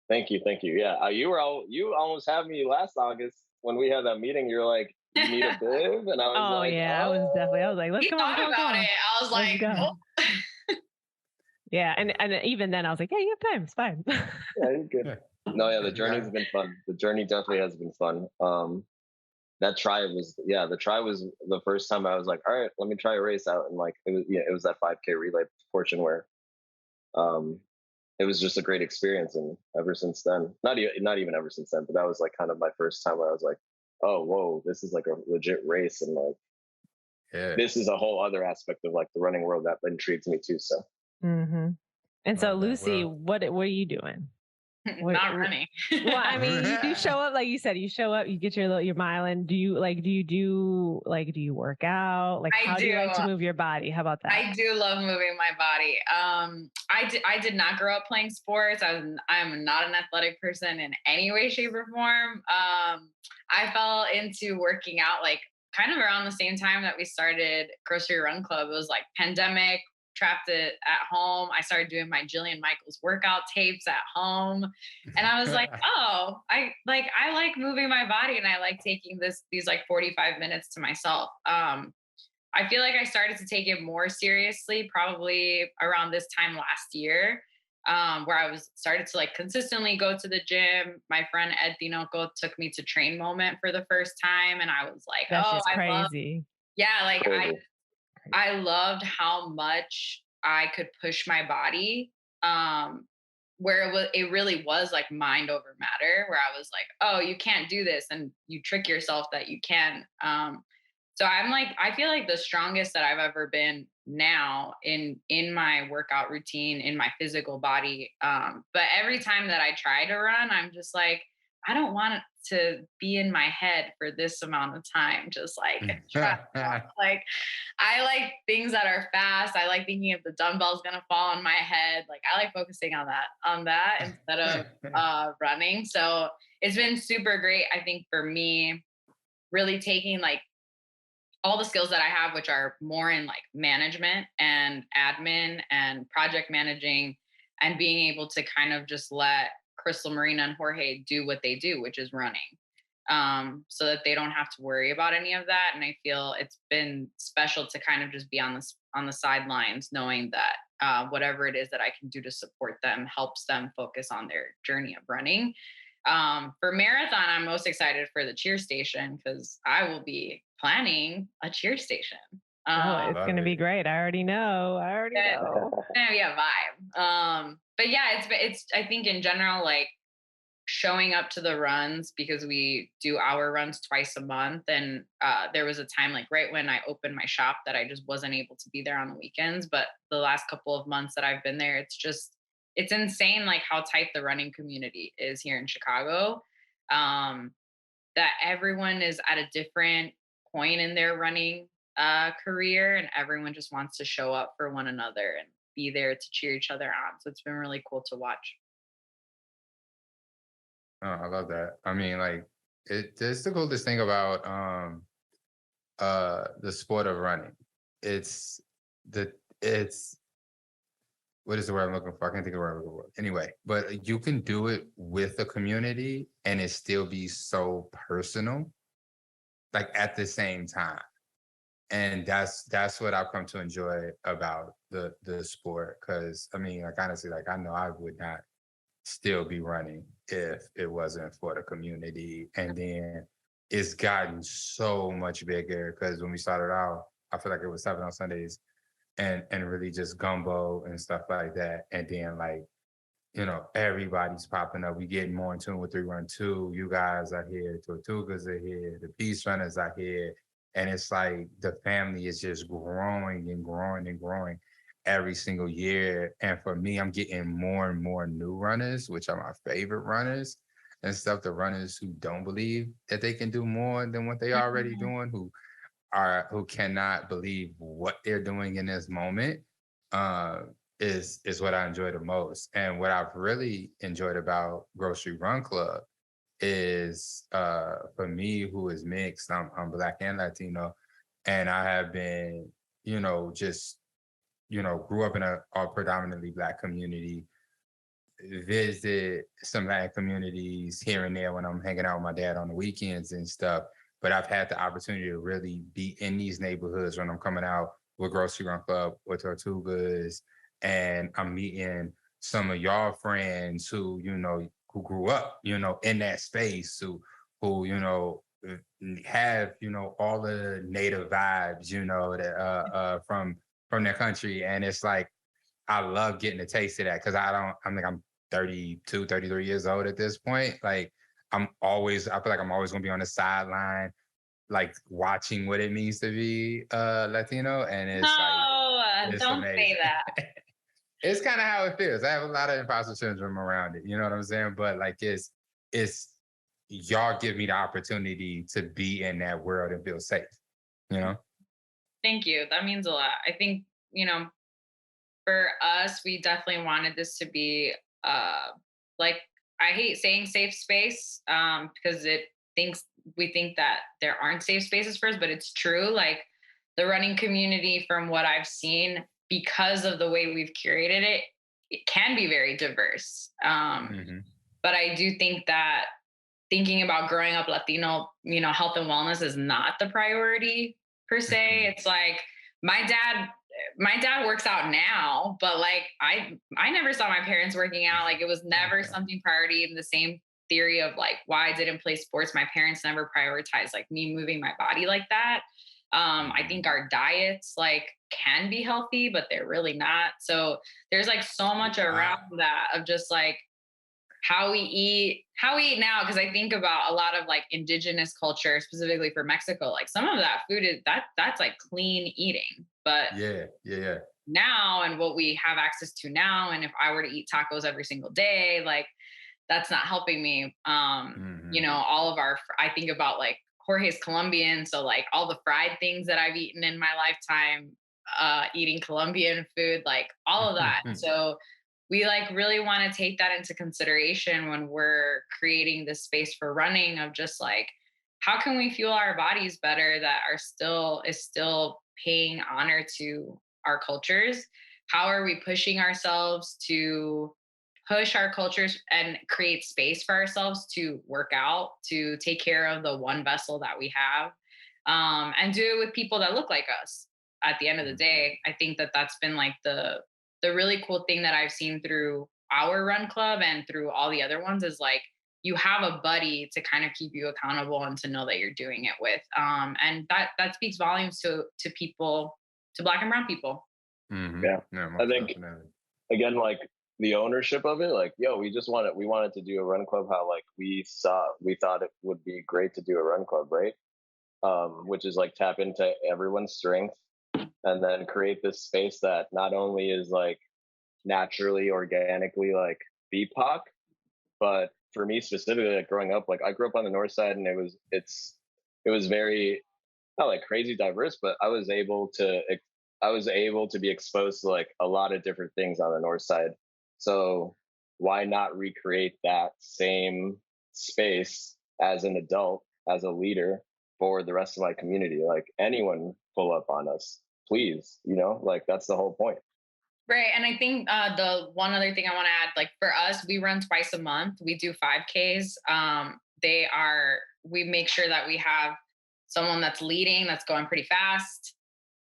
S4: Thank you. Yeah, you almost had me last August when we had that meeting. You're like, you need a bib, and I was like,
S1: I was like, let's come on.
S3: I was like, oh.
S1: Yeah, and even then I was like, yeah, you have time. It's fine.
S4: Yeah, you're good. No, yeah, the journey's been fun. The journey definitely has been fun. That try was the first time I was like, all right, let me try a race out, and like it was that 5K relay portion where, it was just a great experience, and ever since then, not even ever since then, but that was like kind of my first time where I was like, oh, whoa, this is like a legit race, and like, this is a whole other aspect of like the running world that intrigues me too. So.
S1: Mm-hmm. And so, Lucy, what are you doing?
S3: Not running.
S1: Well, I mean, you do show up, like you said. You show up, you get your mile in. Do you work out? Like, how do you like to move your body? How about that?
S3: I do love moving my body. I did not grow up playing sports. I'm not an athletic person in any way, shape, or form. I fell into working out like kind of around the same time that we started GRC Run Club. It was like pandemic. Trapped it at home. I started doing my Jillian Michaels workout tapes at home. And I was like, oh, I like moving my body and I like taking these like 45 minutes to myself. I feel like I started to take it more seriously probably around this time last year, where I started to like consistently go to the gym. My friend Ed Tinoco took me to Train Moment for the first time. And I was like,
S1: that's just crazy.
S3: I loved how much I could push my body, where it really was like mind over matter, where I was like, oh, you can't do this. And you trick yourself that you can. So I'm like, I feel like the strongest that I've ever been now in my workout routine, in my physical body. But every time that I try to run, I'm just like, I don't want to be in my head for this amount of time. Just like, like, I like things that are fast. I like thinking if the dumbbell's going to fall on my head. Like I like focusing on that instead of running. So it's been super great. I think for me, really taking like all the skills that I have, which are more in like management and admin and project managing, and being able to kind of just let Crystal, Marina, and Jorge do what they do, which is running, so that they don't have to worry about any of that. And I feel it's been special to kind of just be on the sidelines, knowing that whatever it is that I can do to support them helps them focus on their journey of running. For marathon, I'm most excited for the cheer station because I will be planning a cheer station.
S1: It's going to be great. I already know.
S3: It's going to be a vibe. But yeah, it's I think in general, like showing up to the runs, because we do our runs twice a month. And there was a time like right when I opened my shop that I just wasn't able to be there on the weekends. But the last couple of months that I've been there, it's insane like how tight the running community is here in Chicago. That everyone is at a different point in their running career, and everyone just wants to show up for one another and be there to cheer each other on. So it's been really cool to watch.
S2: Oh, I love that. I mean, like it's the coolest thing about the sport of running. It's what is the word I'm looking for? I can't think of the word I'm looking for. Anyway, but you can do it with a community and it still be so personal. like at the same time. And that's what I've come to enjoy about the sport. Cause I mean, like honestly, like I know I would not still be running if it wasn't for the community. And then it's gotten so much bigger because when we started out, I feel like it was 7 on Sundays and really just gumbo and stuff like that. And then like, you know, everybody's popping up. We getting more in tune with 312. You guys are here, Tortugas are here, the Peace Runners are here. And it's like the family is just growing and growing and growing every single year. And for me, I'm getting more and more new runners, which are my favorite runners and stuff. The runners who don't believe that they can do more than what they already doing, who cannot believe what they're doing in this moment. Is what I enjoy the most. And what I've really enjoyed about GRC Run Club is for me, who is mixed, I'm Black and Latino, and I have been, you know, just, you know, grew up in a predominantly Black community, visit some Black communities here and there when I'm hanging out with my dad on the weekends and stuff. But I've had the opportunity to really be in these neighborhoods when I'm coming out with GRC Run Club, with Tortugas, and I'm meeting some of y'all friends who, you know, who grew up, you know, in that space, who, you know, have, you know, all the native vibes, you know, that from their country. And it's like, I love getting a taste of that because I'm 32, 33 years old at this point. Like I feel like I'm always gonna be on the sideline, like watching what it means to be Latino. And it's it's
S3: don't
S2: amazing.
S3: say that.
S2: It's kind of how it feels. I have a lot of imposter syndrome around it. You know what I'm saying? But like it's y'all give me the opportunity to be in that world and feel safe, you know?
S3: Thank you. That means a lot. I think, you know, for us, we definitely wanted this to be like, I hate saying safe space because we think that there aren't safe spaces for us, but it's true. Like the running community, from what I've seen, because of the way we've curated it, it can be very diverse. But I do think that thinking about growing up Latino, you know, health and wellness is not the priority per se. It's like my dad works out now, but like I never saw my parents working out. Like it was never something priority. In the same theory of like why I didn't play sports, my parents never prioritized like me moving my body like that. I think our diets like can be healthy, but they're really not. So there's like so much around that of just like how we eat now. Cause I think about a lot of like indigenous culture, specifically for Mexico, like some of that food that's like clean eating, but
S2: yeah.
S3: Now, and what we have access to now, and if I were to eat tacos every single day, like that's not helping me. You know, I think about like Jorge's Colombian. So like all the fried things that I've eaten in my lifetime, eating Colombian food, like all of that. So we like really want to take that into consideration when we're creating this space for running, of just like, how can we fuel our bodies better that is still paying honor to our cultures? How are we pushing ourselves to push our cultures and create space for ourselves to work out, to take care of the one vessel that we have, and do it with people that look like us? At the end of the day, I think that that's been like the really cool thing that I've seen through our run club and through all the other ones, is like you have a buddy to kind of keep you accountable and to know that you're doing it with. And that speaks volumes to people, to Black and brown people.
S4: Yeah. I think definitely. Again, like the ownership of it, like, yo, we wanted to do a run club, how like we thought it would be great to do a run club, right? Which is like tap into everyone's strength and then create this space that not only is like naturally, organically like BPOC, but for me specifically, like growing up, like I grew up on the north side, and it was very, not like crazy diverse, but I was able to be exposed to like a lot of different things on the north side. So why not recreate that same space as an adult, as a leader for the rest of my community? Like anyone pull up on us, please, you know, like that's the whole point.
S3: Right. And I think the one other thing I want to add, like for us, we run twice a month. We do 5Ks. We make sure that we have someone that's leading, that's going pretty fast,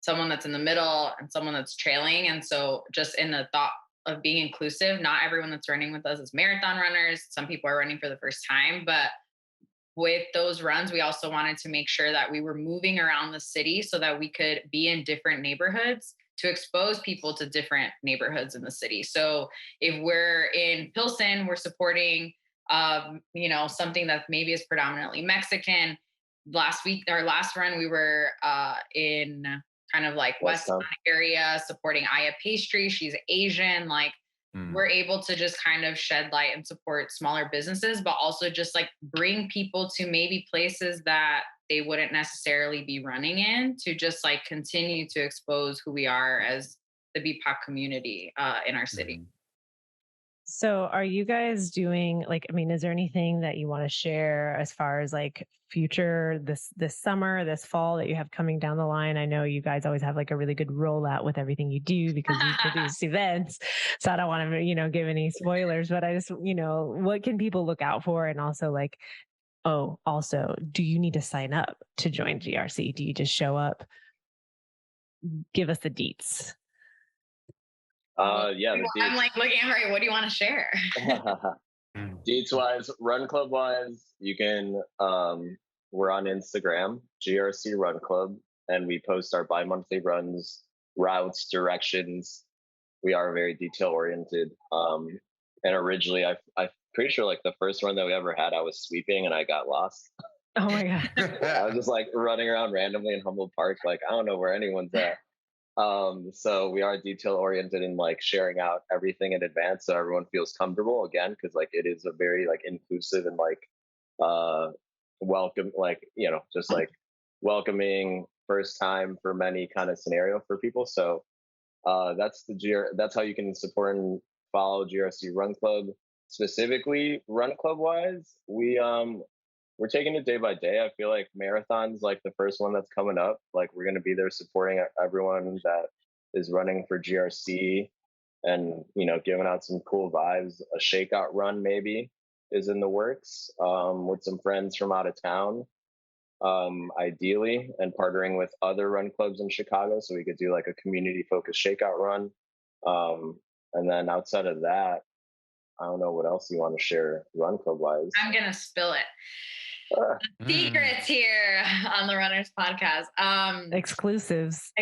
S3: someone that's in the middle, and someone that's trailing. And so just in the thought of being inclusive, not everyone that's running with us is marathon runners. Some people are running for the first time, but with those runs, we also wanted to make sure that we were moving around the city so that we could be in different neighborhoods to expose people to different neighborhoods in the city. So if we're in Pilsen, we're supporting, something that maybe is predominantly Mexican. Last week, our last run, we were in kind of like West area supporting Aya Pastry. She's Asian. Like, we're able to just kind of shed light and support smaller businesses, but also just like bring people to maybe places that they wouldn't necessarily be running in, to just like continue to expose who we are as the BPOC community in our city.
S1: So are you guys doing is there anything that you want to share as far as like future this summer, this fall that you have coming down the line? I know you guys always have like a really good rollout with everything you do because you produce events. So I don't want to, give any spoilers, but I just, what can people look out for? And also like, also, do you need to sign up to join GRC? Do you just show up? Give us the deets.
S4: Yeah, the deets.
S3: I'm like looking at her. What do you want to share?
S4: Deets wise, Run Club wise, you can. We're on Instagram, GRC Run Club, and we post our bi-monthly runs, routes, directions. We are very detail oriented. And originally, I'm pretty sure like the first run that we ever had, I was sweeping and I got lost.
S1: Oh my god!
S4: I was just like running around randomly in Humboldt Park, like I don't know where anyone's at. So we are detail oriented and like sharing out everything in advance so everyone feels comfortable again, because like it is a very like inclusive and like welcome, like just like welcoming first time for many kind of scenario for people. So that's how you can support and follow GRC Run Club. Specifically Run Club wise, we're taking it day by day. I feel like marathon's like the first one that's coming up. Like we're going to be there supporting everyone that is running for GRC and, giving out some cool vibes. A shakeout run maybe is in the works with some friends from out of town, ideally, and partnering with other run clubs in Chicago. So we could do like a community focused shakeout run. And then outside of that, I don't know what else you want to share Run Club wise.
S3: I'm going to spill it. Secrets here on the Runners Podcast.
S1: Exclusives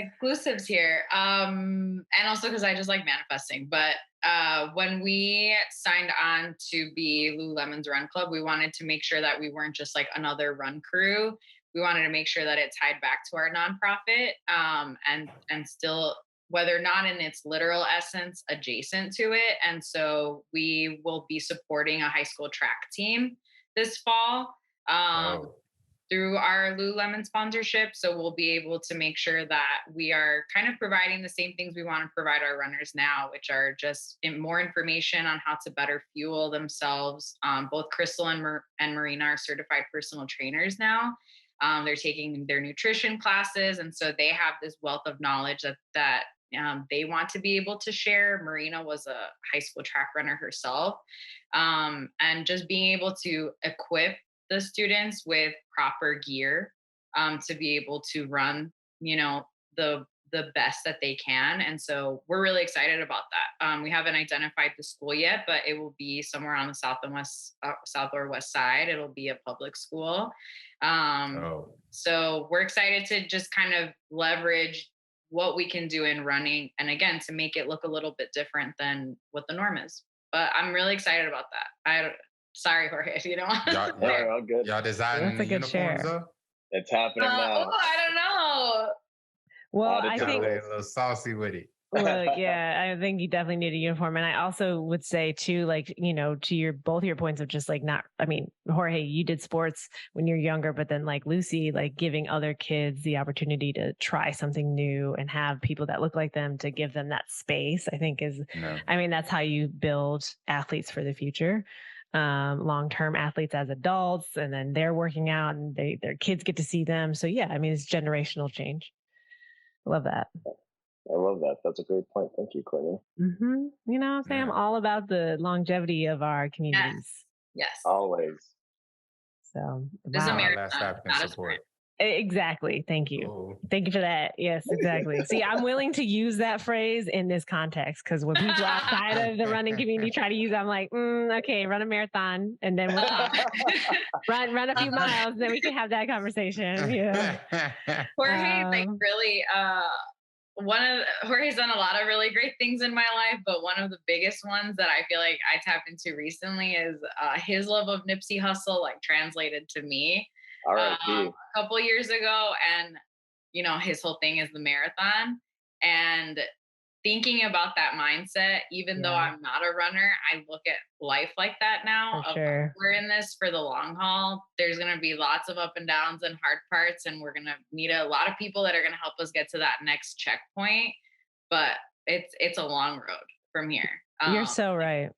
S3: here. And also because I just like manifesting. But when we signed on to be Lululemon's Run Club, we wanted to make sure that we weren't just like another run crew. We wanted to make sure that it tied back to our nonprofit and still, whether not in its literal essence, adjacent to it. And so we will be supporting a high school track team this fall. Through our Lululemon sponsorship. So we'll be able to make sure that we are kind of providing the same things we want to provide our runners now, which are just more information on how to better fuel themselves. Both Crystal and Marina are certified personal trainers now. They're taking their nutrition classes. And so they have this wealth of knowledge that they want to be able to share. Marina was a high school track runner herself. And just being able to equip the students with proper gear to be able to run, the best that they can. And so we're really excited about that. We haven't identified the school yet, but it will be somewhere on the south or west side. It'll be a public school. So we're excited to just kind of leverage what we can do in running. And again, to make it look a little bit different than what the norm is. But I'm really excited about that. Sorry, Jorge, if you don't want
S4: to. All good.
S2: Y'all designing the uniforms though?
S4: It's happening now.
S3: I don't know.
S1: Well, I think
S2: a little saucy with it.
S1: Well, yeah, I think you definitely need a uniform. And I also would say too, like, to both your points of just like Jorge, you did sports when you're younger, but then like Lucy, like giving other kids the opportunity to try something new and have people that look like them to give them that space, I think that's how you build athletes for the future. Long-term athletes as adults, and then they're working out and their kids get to see them. So yeah, it's generational change. I love that.
S4: I love that. That's a great point. Thank you, Courtney.
S1: Mm-hmm. You know what I'm saying? I'm all about the longevity of our communities.
S3: Yes.
S4: Always.
S1: So
S3: this is a marathon, not a sprint.
S1: Exactly. Thank you.
S2: Oh.
S1: Thank you for that. Yes, exactly. See, I'm willing to use that phrase in this context because when people outside of the running community try to use it, I'm like, okay, run a marathon and then we'll talk. run a few miles, and then we can have that conversation. Yeah.
S3: Jorge, like really, Jorge's done a lot of really great things in my life, but one of the biggest ones that I feel like I tapped into recently is his love of Nipsey Hussle, like translated to me.
S4: R.I.P.
S3: A couple years ago, and you know his whole thing is the marathon, and thinking about that mindset, even though I'm not a runner, I look at life like that now.
S1: Sure.
S3: We're in this for the long haul. There's going to be lots of up and downs and hard parts, and we're going to need a lot of people that are going to help us get to that next checkpoint. But it's a long road from here.
S1: You're so right.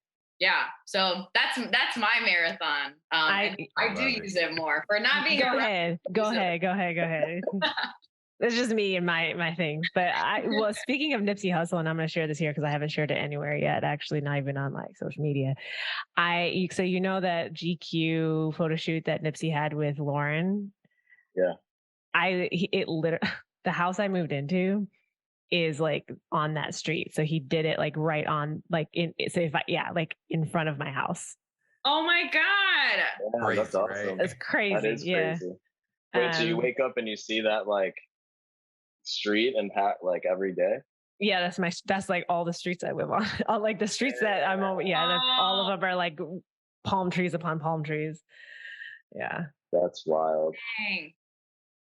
S3: Yeah, so that's my marathon. I do use it more for not being.
S1: Go ahead. It's just me and my thing. But well, speaking of Nipsey Hussle, and I'm going to share this here because I haven't shared it anywhere yet. Actually, not even on like social media. So you know that GQ photo shoot that Nipsey had with Lauren.
S4: Yeah.
S1: The house I moved into is like on that street. So he did it like right on, like like in front of my house.
S3: Oh my God.
S4: Yeah, that's awesome.
S1: It's crazy.
S4: That is crazy. Wait, so you wake up and you see that like street and like every day?
S1: Yeah, that's like all the streets I live on. All like the streets that I'm on. Yeah, all of them are like palm trees upon palm trees. Yeah.
S4: That's wild.
S3: Dang.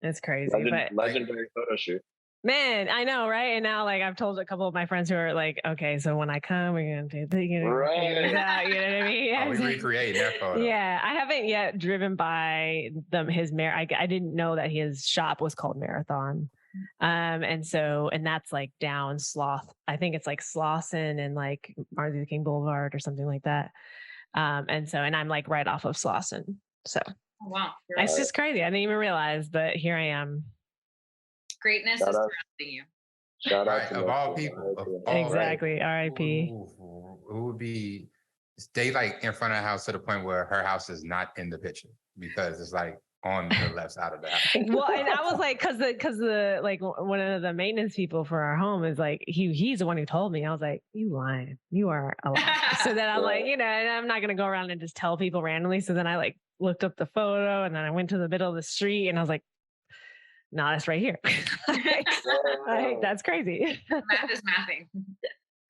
S1: It's crazy.
S4: Legendary photo shoot.
S1: Man, I know, right? And now, like, I've told a couple of my friends who are like, okay, so when I come, we're going to do
S4: right.
S1: that, you know what I mean? Yeah,
S2: we recreate that photo.
S1: Yeah, I haven't yet driven by his I didn't know that his shop was called Marathon. And that's like down Sloth. I think it's like Slauson and like Martin Luther King Boulevard or something like that. And I'm like right off of Slauson. So
S3: wow,
S1: it's just crazy. I didn't even realize, but here I am.
S3: Greatness is surrounding you.
S4: Shout out to
S2: of all people.
S1: Exactly. R.I.P.
S2: Who would be stay like in front of the house to the point where her house is not in the picture because it's like on the left side of the house.
S1: Well, and I was like, because the like one of the maintenance people for our home is like he's the one who told me. I was like, you lying, you are a liar. So then I'm like, and I'm not gonna go around and just tell people randomly. So then I like looked up the photo and then I went to the middle of the street and I was like, no, that's right here. like, that's crazy.
S3: Math is mathing.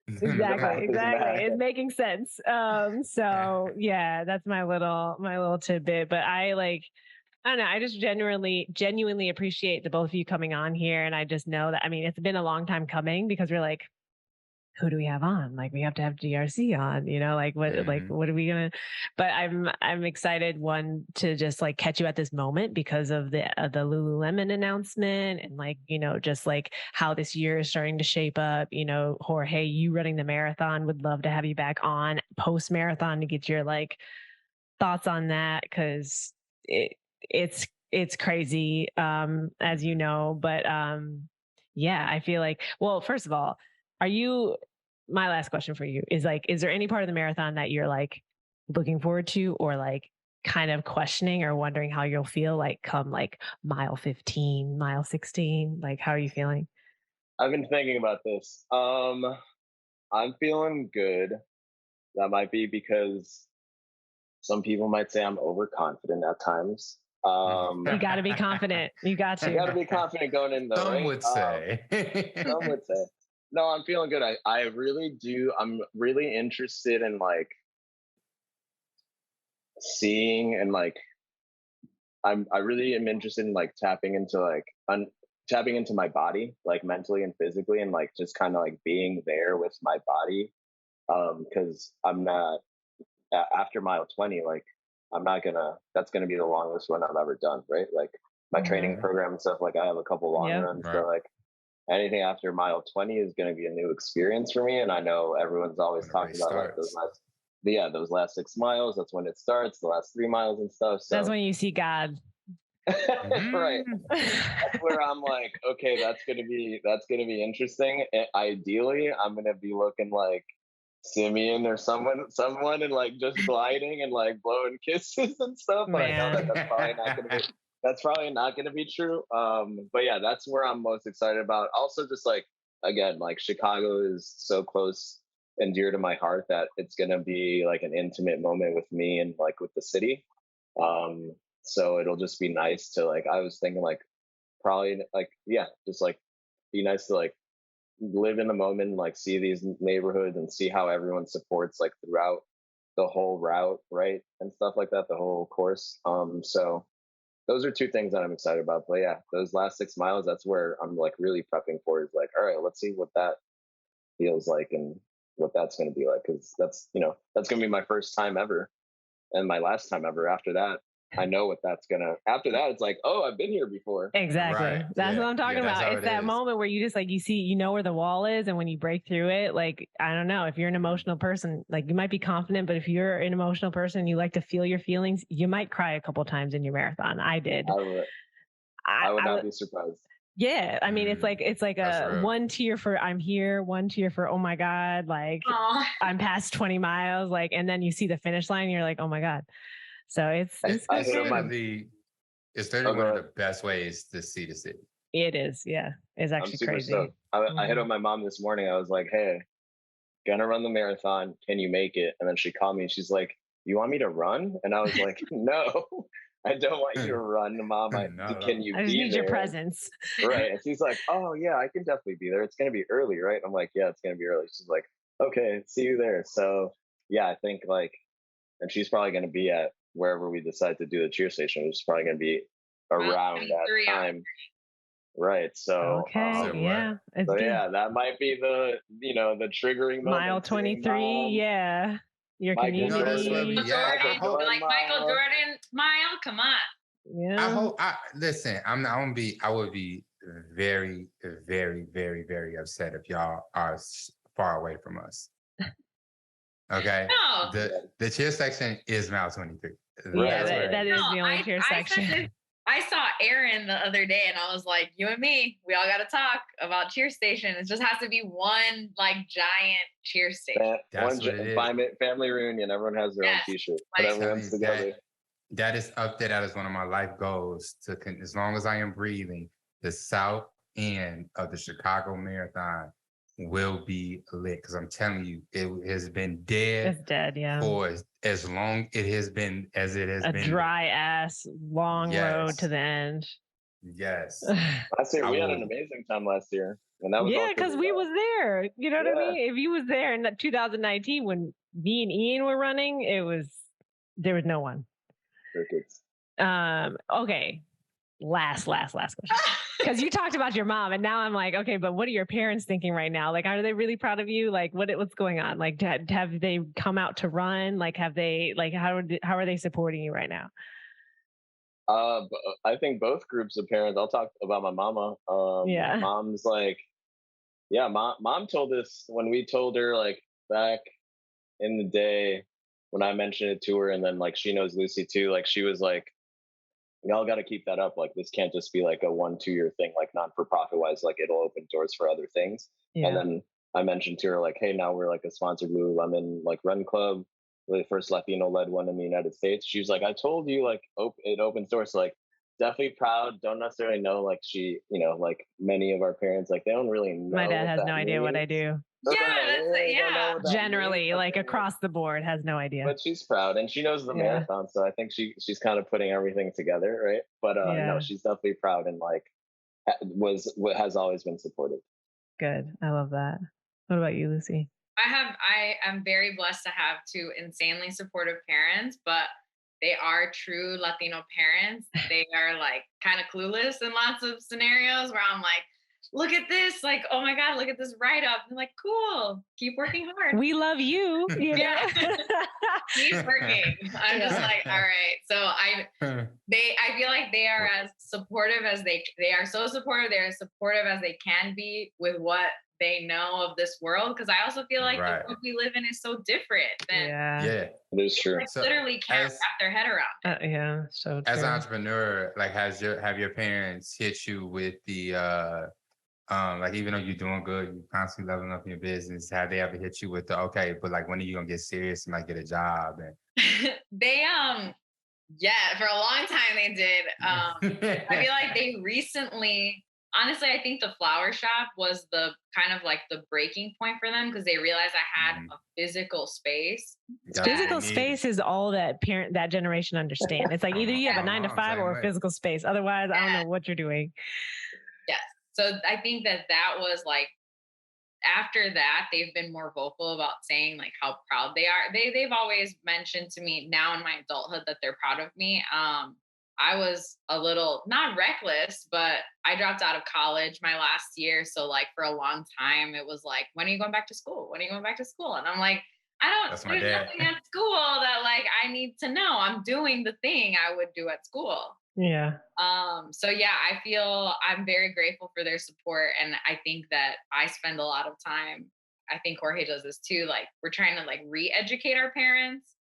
S1: Exactly. It's making sense. So yeah, that's my little tidbit. But I don't know. I just genuinely appreciate the both of you coming on here. And I just know that, I mean, it's been a long time coming because we're like, who do we have on? Like, we have to have GRC on, like what are we going to, but I'm excited to just like catch you at this moment because of the Lululemon announcement and like, just like how this year is starting to shape up, Jorge, you running the marathon, would love to have you back on post marathon to get your like thoughts on that. Cause it's crazy, as you know, but, yeah, I feel like, well, first of all, my last question for you is like, is there any part of the marathon that you're like looking forward to or like kind of questioning or wondering how you'll feel like come like mile 15, mile 16? Like, how are you feeling?
S4: I've been thinking about this. I'm feeling good. That might be because some people might say I'm overconfident at times.
S1: You got to be confident. You got to.
S4: You got to be confident going in.
S2: Some would say.
S4: Some would say. No, I'm feeling good. I really do. I'm really interested in like seeing and like I really am interested in like tapping into my body, like mentally and physically, and like just kind of like being there with my body. Because I'm not after mile 20, like that's gonna be the longest run I've ever done, right? Like my training program and stuff, like I have a couple long runs, so like anything after mile 20 is going to be a new experience for me. And I know everyone's always talking about like those last 6 miles. That's when it starts, the last 3 miles and stuff. So
S1: that's when you see God.
S4: Right. That's where I'm like, okay, that's going to be interesting. And ideally, I'm going to be looking like Simeon or someone and like just gliding and like blowing kisses and stuff. But I know that's probably not going to be. that's probably not going to be true. But yeah, that's where I'm most excited about. Also, just like, again, like Chicago is so close and dear to my heart that it's going to be like an intimate moment with me and like with the city. So it'll just be nice to like, I was thinking like probably like, yeah, just like be nice to like live in the moment and like see these neighborhoods and see how everyone supports like throughout the whole route, right? And stuff like that, the whole course. So those are two things that I'm excited about. But yeah, those last 6 miles, that's where I'm like really prepping for, is like, all right, let's see what that feels like and what that's going to be like. Cause that's, you know, that's going to be my first time ever and my last time ever. After that, I know what that's gonna. After that, it's like, oh, I've been here before.
S1: Exactly.
S2: Right.
S1: That's what I'm talking
S2: that's
S1: about.
S2: how
S1: It's
S2: it
S1: that
S2: is.
S1: moment where you just like, you see, you know where the wall is. And when you break through it, like, I don't know, if you're an emotional person, like you might be confident, but if you're an emotional person, you like to feel your feelings, you might cry a couple times in your marathon. I did.
S4: I would not be surprised.
S1: Yeah. I mean, it's like
S2: That's
S1: a
S2: real.
S1: one tear for I'm here, one tear for, oh my God, like
S3: Aw.
S1: I'm past 20 miles, like, and then you see the finish line, and you're like, oh my God. So it's
S4: I hit up my.
S2: It's literally one of the best ways to see the city.
S1: It is, yeah. It's
S4: I'm
S1: actually
S4: super
S1: crazy.
S4: stoked. I hit up my mom this morning. I was like, hey, gonna run the marathon. Can you make it? And then she called me and she's like, you want me to run? And I was like, no, I don't want you to run, Mom. Can you
S1: I just
S4: be
S1: need
S4: there?
S1: your presence.
S4: Right. And she's like, oh yeah, I can definitely be there. It's gonna be early, right? I'm like, yeah, it's gonna be early. She's like, okay, see you there. So yeah, I think like, and she's probably gonna be at wherever we decide to do the cheer station, which is probably gonna be around that time. Right. So
S1: okay, yeah.
S4: So yeah, that might be the the triggering moment.
S1: Mile 23, yeah. Your
S4: Michael
S1: community.
S4: Jordan,
S3: Michael Jordan mile. Come on.
S1: Yeah.
S2: I would be very, very, very, very upset if y'all are far away from us. Okay.
S3: No.
S2: The cheer section is mile 23.
S1: Yeah, that is the only cheer section.
S3: I saw Aaron the other day and I was like, you and me, we all got to talk about cheer station. It just has to be one like giant cheer station.
S2: That's what it is.
S4: Family reunion. Everyone has their own t-shirt. But everyone's together.
S2: That is up there. That is one of my life goals. As long as I am breathing, the south end of the Chicago Marathon will be lit. Because I'm telling you, it has been dead.
S1: It's dead, yeah.
S2: For as long it has been
S1: a dry ass long road to the end.
S2: Yes.
S4: Last year we had an amazing time last year. And that was
S1: because we was there. You know what I mean? If you was there in 2019 when me and Ian were running, there was no one.
S4: Crickets.
S1: Okay. Last question. Because you talked about your mom, and now I'm like, okay, but what are your parents thinking right now? Like, are they really proud of you? Like, what's going on? Like, have they come out to run? Like, have they how are they supporting you right now?
S4: I think both groups of parents. I'll talk about my mama. Mom's like, yeah, mom told us when we told her like back in the day when I mentioned it to her, and then like she knows Lucy too. Like she was like, y'all got to keep that up. Like this can't just be like a 1-2 year thing, like non-for-profit wise, like it'll open doors for other things. Yeah. And then I mentioned to her like, hey, now we're like a sponsored Lululemon like run club, really first Latino-led one in the United States. She was like, I told you like it opens doors. So like definitely proud. Don't necessarily know like she, like many of our parents, like they don't really know.
S1: My dad has no idea what I do.
S3: Yeah,
S1: generally, like across the board, has no idea.
S4: But she's proud, and she knows the marathon, so I think she's kind of putting everything together, right? But no, she's definitely proud and like has always been supportive.
S1: Good, I love that. What about you, Lucy?
S3: I am very blessed to have two insanely supportive parents, but they are true Latino parents. They are like kind of clueless in lots of scenarios where I'm like, look at this, like, oh my God, look at this write-up. I'm like, cool, keep working hard.
S1: We love you.
S3: Yeah. Keep working. I'm just like, all right. So I feel like they are as supportive as they are so supportive. They're as supportive as they can be with what they know of this world. Cause I also feel like the world we live in is so different than
S4: it is true.
S3: Like, literally can't wrap their head around.
S1: So true.
S2: As an entrepreneur, like have your parents hit you with the like even though you're doing good, you're constantly leveling up your business, have they ever hit you with the okay, but like when are you gonna get serious and like get a job? And
S3: Yeah, for a long time they did. I feel like they recently, honestly, I think the flower shop was the kind of like the breaking point for them because they realized I had a physical space.
S1: Physical space is all that that generation understand. It's like either you have a 9 to 5 or a physical space. Otherwise, I don't know what you're doing.
S3: Yes. So I think that was like, after that, they've been more vocal about saying like how proud they are. They've always mentioned to me now in my adulthood that they're proud of me. I was a little not reckless, but I dropped out of college my last year. So like for a long time, it was like, when are you going back to school? When are you going back to school? And I'm like, there's nothing at school that like I need to know. I'm doing the thing I would do at school.
S1: Yeah.
S3: So yeah, I feel I'm very grateful for their support. And I think that I spend a lot of time, I think Jorge does this too. Like we're trying to like re-educate our parents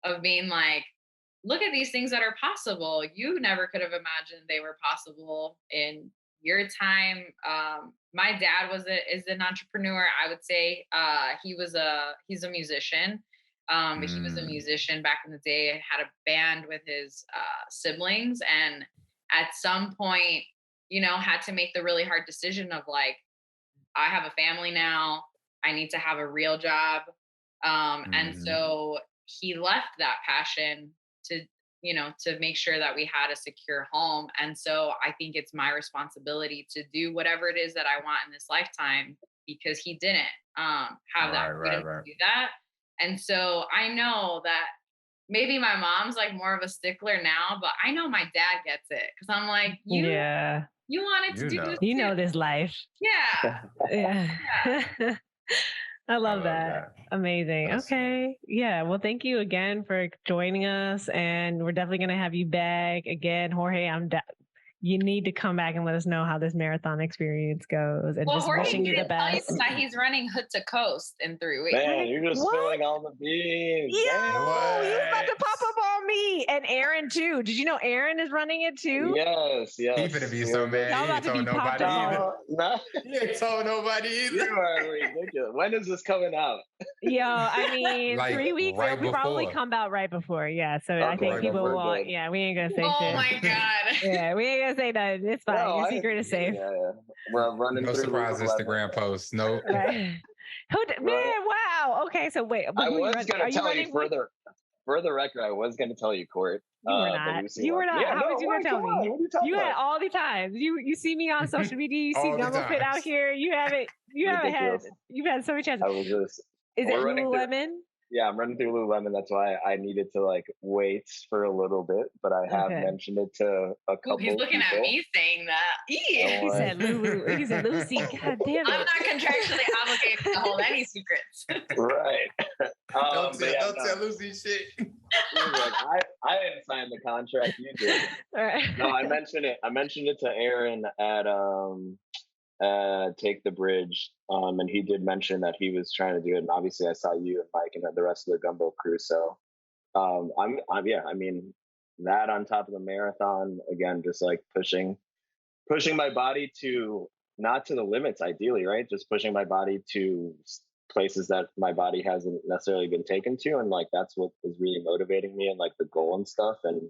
S3: of being like, look at these things that are possible. You never could have imagined they were possible in your time. My dad is an entrepreneur. I would say he's a musician. He was a musician back in the day, had a band with his siblings, and at some point, had to make the really hard decision of like, I have a family now. I need to have a real job. And so he left that passion to make sure that we had a secure home. And so I think it's my responsibility to do whatever it is that I want in this lifetime, because he didn't have that freedom to do that. And so I know that maybe my mom's like more of a stickler now, but I know my dad gets it because I'm like, you wanted to do this.
S1: You know this life.
S3: Yeah.
S1: Yeah. I love that. Amazing. Okay. Yeah. Well, thank you again for joining us. And we're definitely going to have you back again. Jorge, you need to come back and let us know how this marathon experience goes. And just wishing you the best.
S3: That he's running Hood to Coast in 3 weeks.
S4: Man, you're just spilling all the beans.
S1: Yeah, you about to pop up on me. And Aaron too. Did you know Aaron is running it too?
S4: Yes.
S2: He's gonna be so mad.
S1: Y'all about to be popped off.
S4: No.
S2: He ain't told nobody either.
S4: You are ridiculous. When is this coming out?
S1: Yo, I mean,
S2: like
S1: 3 weeks.
S2: Right
S1: we probably come out right before. Yeah. So I think people will. Yeah, we ain't gonna say shit.
S3: Oh my god.
S1: Yeah, we ain't gonna say nothing. It's fine. Your secret is safe.
S4: Yeah. We're running.
S2: No surprise Instagram posts. No.
S1: Right. Man, wow. Okay, so wait.
S4: I was going to tell you for the record, I was going to tell you, Court.
S1: You were not. You were not. How was you going to tell me? You had all the times. You see me on social media. You see Gumbo Fit out here. You've had so many chances.
S4: I was just.
S1: Is it Lululemon?
S4: Yeah, I'm running through Lululemon. That's why I needed to like wait for a little bit, but I have mentioned it to a couple.
S3: He's looking
S4: people.
S3: At me saying that.
S1: He said Lulu. He said Lucy. God damn it!
S3: I'm not contractually obligated to hold any secrets.
S4: Right.
S2: Don't tell Lucy shit.
S4: Like, I didn't sign the contract. You did.
S1: All right.
S4: No, I mentioned it. I mentioned it to Aaron at Take the Bridge, and he did mention that he was trying to do it, and obviously I saw you and Mike and the rest of the Gumbo crew, so I'm I mean, that on top of the marathon, again, just like pushing my body to not to the limits ideally, right, just pushing my body to places that my body hasn't necessarily been taken to, and like that's what is really motivating me and like the goal and stuff. And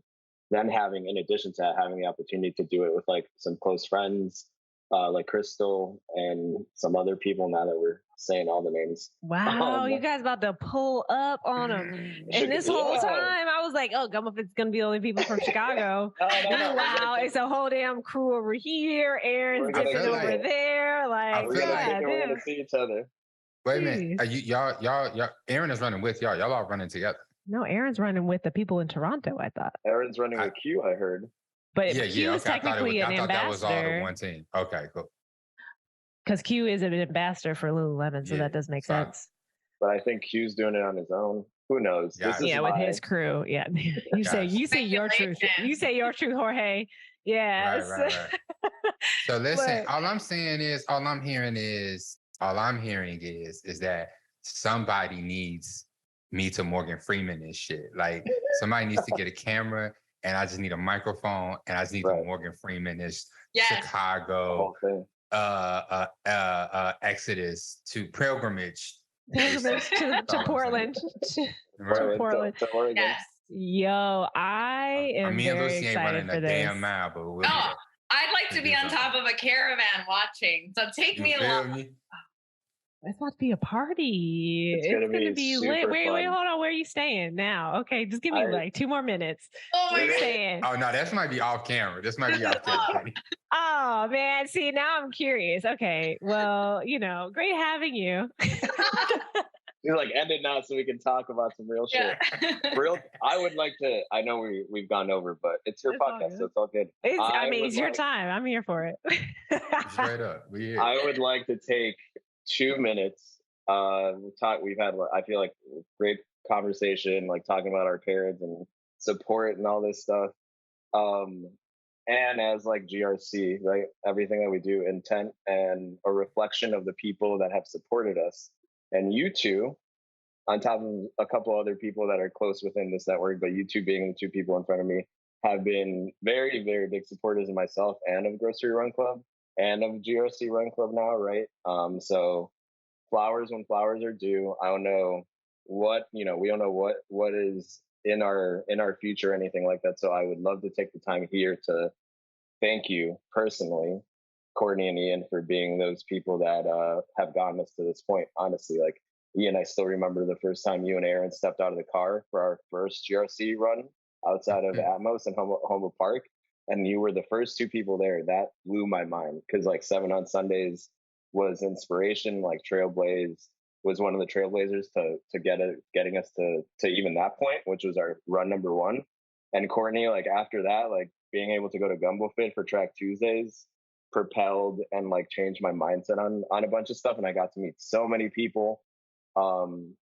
S4: then having, in addition to that, having the opportunity to do it with like some close friends, like Crystal and some other people, now that we're saying all the names.
S1: Wow, you guys about to pull up on them. And this whole time I was like, oh, Gumbo Fit's gonna be the only people from Chicago. Wow, it's a whole damn crew over here. Aaron's dipping over there. Like,
S4: we're gonna see each other.
S2: Wait a minute. Y'all Aaron is running with y'all. Y'all are running together.
S1: No, Aaron's running with the people in Toronto, I thought.
S4: Aaron's running with Q, I heard.
S1: But Q is technically an ambassador. I thought that was all the
S2: one team. Okay, cool.
S1: Because Q is an ambassador for Lululemon, so that does make sense.
S4: But I think Q's doing it on his own. Who knows?
S1: With his crew. Yeah. You say your truth. You say your truth, Jorge. Yeah.
S2: Right. So listen, all I'm hearing is that somebody needs me to Morgan Freeman and shit. Like somebody needs to get a camera, and I just need a microphone, and I just need to Morgan Freeman is Chicago exodus to pilgrimage
S1: to Portland. To Portland.
S4: To Oregon.
S3: Yes.
S1: Yo, I am
S2: me and
S1: very
S2: Lucy ain't
S1: excited
S2: running
S1: for
S2: a
S1: this.
S2: damn mile, but we'll be
S3: Oh,
S2: there.
S3: I'd like to be on top of a caravan watching. So take me along.
S2: Me?
S1: It's about to be a party.
S4: It's gonna
S1: be
S4: super
S1: lit. Wait,
S4: fun.
S1: hold on. Where are you staying now? Okay, just give me like 2 more minutes.
S3: Oh,
S1: where are you staying?
S2: Oh no, this might be off camera. This might be off camera.
S1: Oh man, see now I'm curious. Okay, well, great having you.
S4: He's like, end it now so we can talk about some real shit. I would like to. I know we've gone over, but it's your podcast, so it's all good.
S1: It's your time. I'm here for it.
S2: Straight up,
S4: I would like to take 2 minutes. We've had, I feel like, great conversation, like talking about our parents and support and all this stuff. And as like GRC, right? Everything that we do, intent and a reflection of the people that have supported us. And you two, on top of a couple other people that are close within this network, but you two being the 2 people in front of me, have been very, very big supporters of myself and of Grocery Run Club and of GRC Run Club now, right? So flowers when flowers are due. I don't know we don't know what is in our future or anything like that. So I would love to take the time here to thank you personally, Courtney and Ian, for being those people that have gotten us to this point. Honestly, like Ian, I still remember the first time you and Aaron stepped out of the car for our first GRC run outside of Atmos and Homo Park. And you were the first 2 people there. That blew my mind because like 7 on Sundays was inspiration. Like Trailblaze was one of the trailblazers to getting us to even that point, which was our run number 1. And Courtney, like after that, like being able to go to Gumbo Fit for Track Tuesdays propelled and like changed my mindset on a bunch of stuff. And I got to meet so many people. And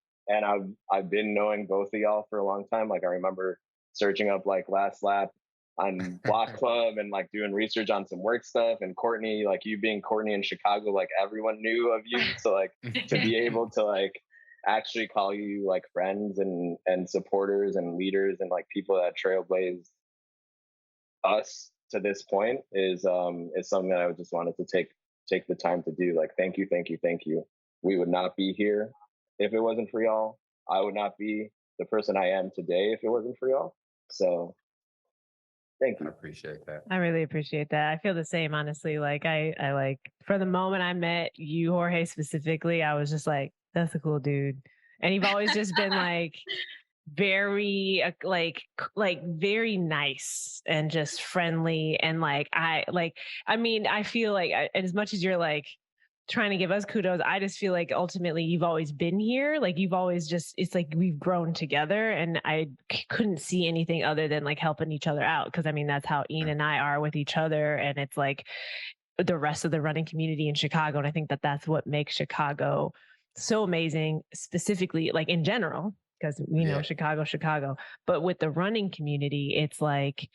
S4: I've been knowing both of y'all for a long time. Like I remember searching up like Last Lap on Block Club and like doing research on some work stuff. And Courtney, like you being Courtney in Chicago, like everyone knew of you. So like to be able to like actually call you like friends and supporters and leaders and like people that trailblazed us to this point is something that I just wanted to take the time to do. Like thank you. We would not be here if it wasn't for y'all. I would not be the person I am today if it wasn't for y'all. So thank you.
S2: I appreciate that.
S1: I really appreciate that. I feel the same, honestly. Like I like for the moment I met you, Jorge, specifically, I was just like, that's a cool dude. And you've always just been like very like very nice and just friendly. And like, I feel like as much as you're like trying to give us kudos, I just feel like ultimately you've always been here. Like you've always it's like we've grown together, and I couldn't see anything other than like helping each other out. Cause I mean, that's how Ian and I are with each other. And it's like the rest of the running community in Chicago. And I think that that's what makes Chicago so amazing, specifically like in general, because we know Chicago, but with the running community, it's like,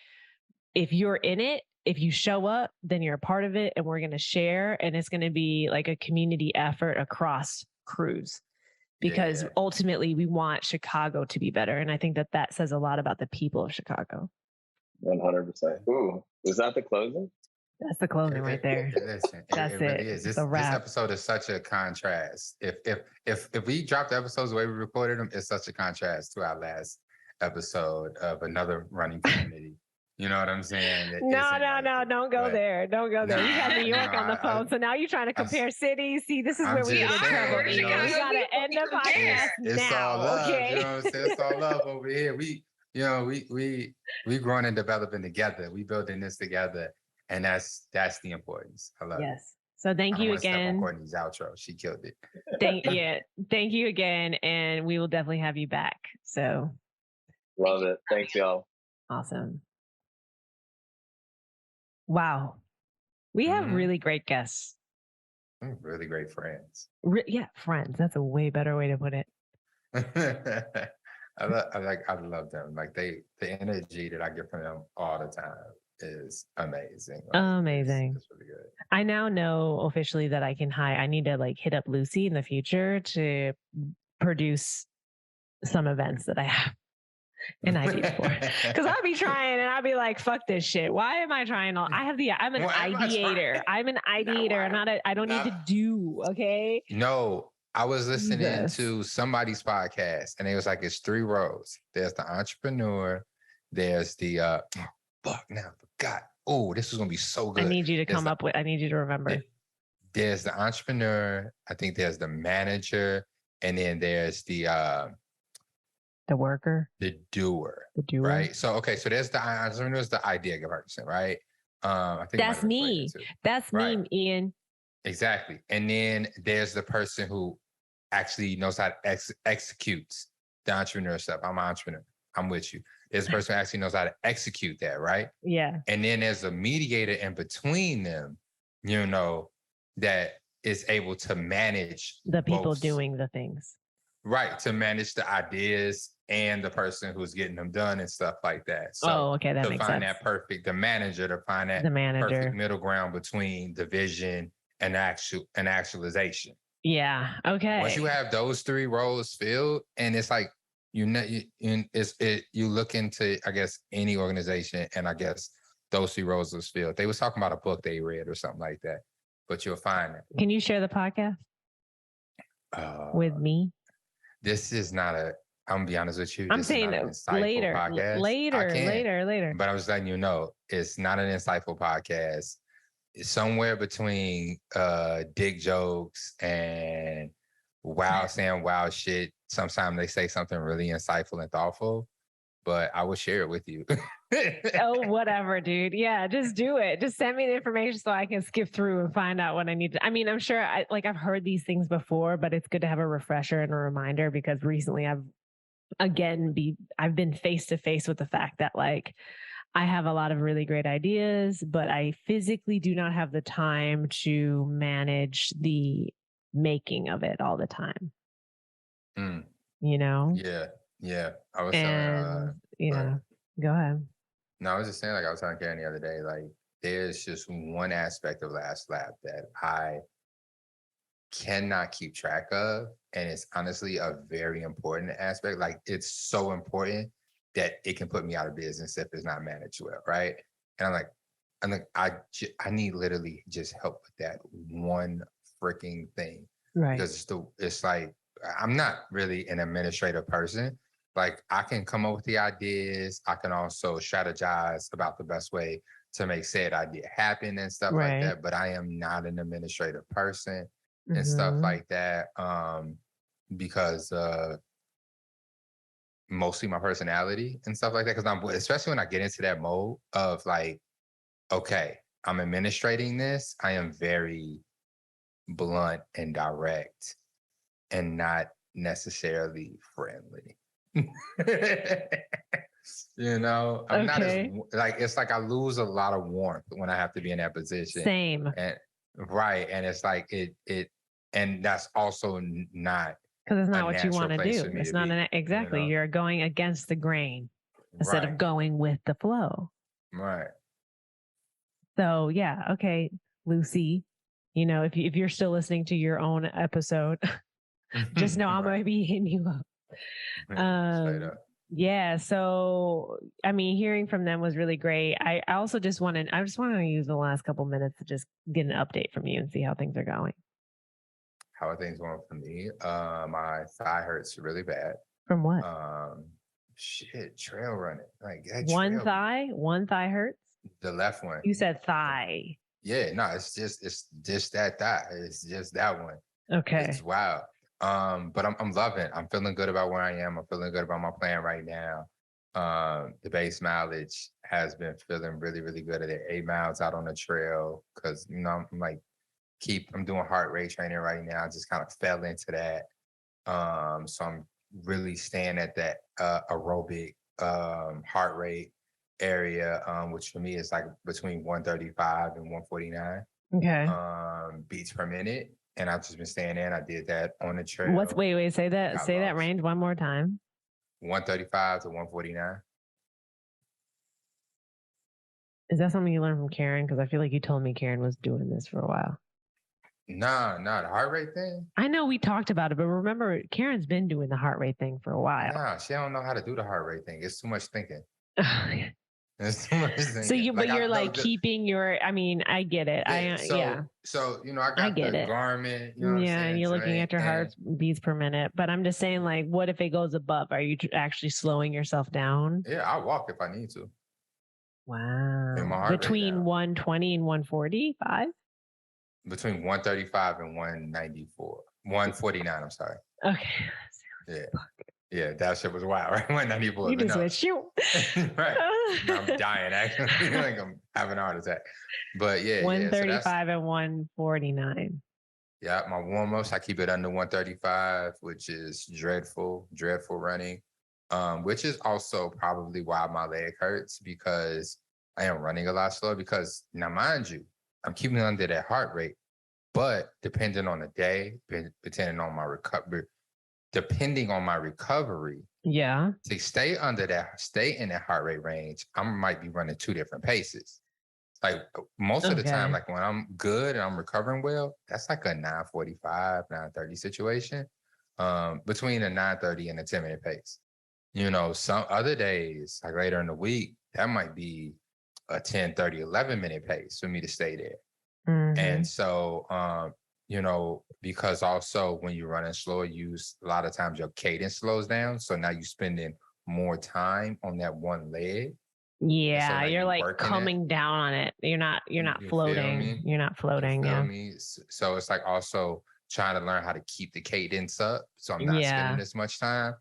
S1: if you're in it, if you show up, then you're a part of it, and we're going to share, and it's going to be like a community effort across crews, because ultimately we want Chicago to be better. And I think that says a lot about the people of Chicago.
S4: 100%. Ooh, was that the closing?
S1: That's the closing right there.
S2: Listen,
S1: That's
S2: it really is. This episode is such a contrast. If we dropped episodes the way we recorded them, it's such a contrast to our last episode of another running community. You know what I'm saying?
S1: No, don't go there. Don't go there. You had New York on the phone, so now you're trying to compare cities. See, this is where we get in trouble. We got to end the podcast
S2: it's
S1: now.
S2: All love.
S1: Okay?
S2: You know what I'm saying? It's all love over here. We growing and developing together. We building this together, and that's the importance. I love it.
S1: Yes. So thank you again.
S2: Step on Courtney's outro. She killed it.
S1: Thank you again, and we will definitely have you back. So
S4: love it. Thanks, y'all.
S1: Awesome. Wow. We have really great guests.
S2: Really great friends.
S1: Friends. That's a way better way to put it.
S2: I love them. Like the energy that I get from them all the time is amazing. Like,
S1: amazing.
S2: It's really good.
S1: I now know officially that I need to like hit up Lucy in the future to produce some events that I have an idea for, because I'll be trying and I'll be like, fuck this shit. Why am I trying? I'm an ideator. I'm an ideator. I don't need to do. Okay.
S2: No, I was listening
S1: Jesus.
S2: to somebody's podcast, and it was like, it's 3 roles. There's the entrepreneur, there's the fuck now, I forgot. Oh, this is gonna be so good.
S1: I need you to I need you to remember.
S2: There's the entrepreneur, I think there's the manager, and then there's the
S1: worker,
S2: the doer.
S1: the doer.
S2: Right. So okay, so there's the entrepreneur, is the idea person, right? I think
S1: that's me. That's me, Ian.
S2: Exactly. And then there's the person who actually knows how to executes the entrepreneur stuff. I'm an entrepreneur. I'm with you. There's a person who actually knows how to execute that, right?
S1: Yeah.
S2: And then there's a mediator in between them, you know, that is able to manage
S1: the people doing the things.
S2: Right. To manage the ideas and the person who's getting them done and stuff like that. So
S1: okay, that makes sense.
S2: The manager to find that perfect middle ground between the vision and actualization.
S1: Yeah. Okay.
S2: Once you have those 3 roles filled, and it's like you look into, I guess, any organization, and I guess those 3 roles was filled. They was talking about a book they read or something like that, but you'll find it.
S1: Can you share the podcast with me?
S2: This is not I'm gonna be honest with you.
S1: I'm saying later.
S2: But I was letting you know, it's not an insightful podcast. It's somewhere between dick jokes and saying wild shit. Sometimes they say something really insightful and thoughtful, but I will share it with you.
S1: Oh, whatever, dude. Yeah, just do it. Just send me the information so I can skip through and find out what I need to. I mean, I'm sure I've heard these things before, but it's good to have a refresher and a reminder, because recently I've been face to face with the fact that like I have a lot of really great ideas, but I physically do not have the time to manage the making of it all the time. You know?
S2: Yeah. I was saying,
S1: go ahead.
S2: No, I was just saying, like I was telling Karen the other day, like there's just one aspect of Last Lap that I cannot keep track of. And it's honestly a very important aspect. Like it's so important that it can put me out of business if it's not managed well, right? And I'm like, I need literally just help with that one freaking thing.
S1: Right.
S2: Because it's like, I'm not really an administrative person. Like I can come up with the ideas. I can also strategize about the best way to make said idea happen and stuff like that. But I am not an administrative person and stuff like that. Because mostly my personality and stuff like that. Because especially when I get into that mode of like, okay, I'm administrating this. I am very blunt and direct and not necessarily friendly. You know, I'm not as like, it's like I lose a lot of warmth when I have to be in that position.
S1: Same.
S2: And and it's like it and that's also not,
S1: because it's not what you want to do. It's not exactly. You know? You're going against the grain instead of going with the flow.
S2: Right.
S1: So yeah, okay, Lucy. You know, if you're still listening to your own episode, just know I'm going to be hitting you up. Yeah. So, I mean, hearing from them was really great. I also just wanted to use the last couple minutes to just get an update from you and see how things are going.
S2: How are things going for me? My thigh hurts really bad.
S1: From what?
S2: Trail running. Like that
S1: one thigh hurts?
S2: The left one.
S1: You said thigh.
S2: Yeah, no, it's just that thigh. It's just that one.
S1: Okay.
S2: It's wild. But I'm loving it. I'm feeling good about where I am. I'm feeling good about my plan right now. The base mileage has been feeling really, really good at it. 8 miles out on the trail. Cause you know, I'm doing heart rate training right now. I just kind of fell into that. So I'm really staying at that aerobic heart rate area, which for me is like between 135 and 149 beats per minute. And I've just been staying there, and I did that on the trail.
S1: Wait, say that range one more time.
S2: 135 to 149.
S1: Is that something you learned from Karen? Because I feel like you told me Karen was doing this for a while.
S2: Nah, the heart rate thing.
S1: I know we talked about it, but remember, Karen's been doing the heart rate thing for a while.
S2: Nah, she don't know how to do the heart rate thing. It's too much thinking. There's too much thinking.
S1: So but you're like keeping your, I mean, I get it.
S2: Yeah, so, you know, I got the garment, you know what I'm saying?
S1: And you're looking at your heartbeats per minute, but I'm just saying, like, what if it goes above? Are you actually slowing yourself down?
S2: Yeah, I'll walk if I need to.
S1: Wow. Between 120 and 145?
S2: Between 135 and 194. 149, I'm sorry.
S1: Okay.
S2: Yeah. Yeah, that shit was wild, right? 194.
S1: You just went shoot.
S2: Right. I'm dying, actually. Like I'm having a heart attack. But yeah.
S1: 135 and 149.
S2: Yeah, my warm-ups, I keep it under 135, which is dreadful running. Which is also probably why my leg hurts, because I am running a lot slower. Because now, mind you, I'm keeping it under that heart rate, but depending on the day, depending on my recovery, to stay in that heart rate range, I might be running 2 different paces. Like most of the time, like when I'm good and I'm recovering well, that's like a 9:45, 9:30 situation, between a 9:30 and a 10-minute pace. You know, some other days, like later in the week, that might be a 10:30, 11-minute pace for me to stay there. Mm-hmm. And so, you know, because also when you're running slow, a lot of times your cadence slows down. So now you're spending more time on that one leg.
S1: Yeah, so you're like coming down on it. You're not floating. You're not floating.
S2: You feel me? So it's like also trying to learn how to keep the cadence up. So I'm not spending as much time.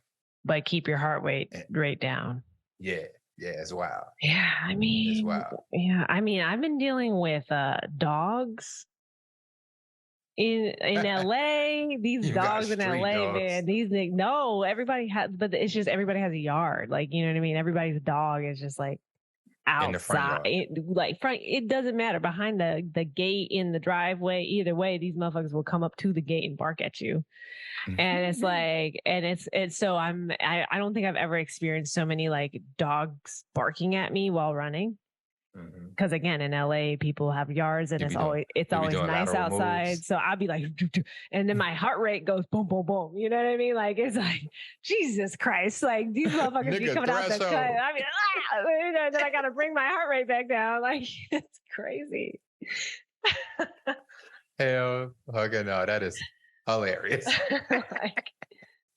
S1: But keep your heart rate down.
S2: Yeah. Yeah, it's wild.
S1: Yeah, I mean, it's wild. Yeah, I mean, I've been dealing with dogs in LA. These dogs in LA, man. No, everybody has, but it's just everybody has a yard. Like, you know what I mean? Everybody's dog is just like outside. It doesn't matter. Behind the gate, in the driveway, either way, these motherfuckers will come up to the gate and bark at you. And it's like, and it's so I don't think I've ever experienced so many like dogs barking at me while running. Because again, in LA, people have yards and it's always nice outside. Moves. So I'll be like, and then my heart rate goes boom, boom, boom. You know what I mean? Like, it's like, Jesus Christ. Like, these motherfuckers be coming out the cut. I mean, and then I got to bring my heart rate back down. Like, it's crazy.
S2: Hell, okay, no, that is hilarious.
S1: Like,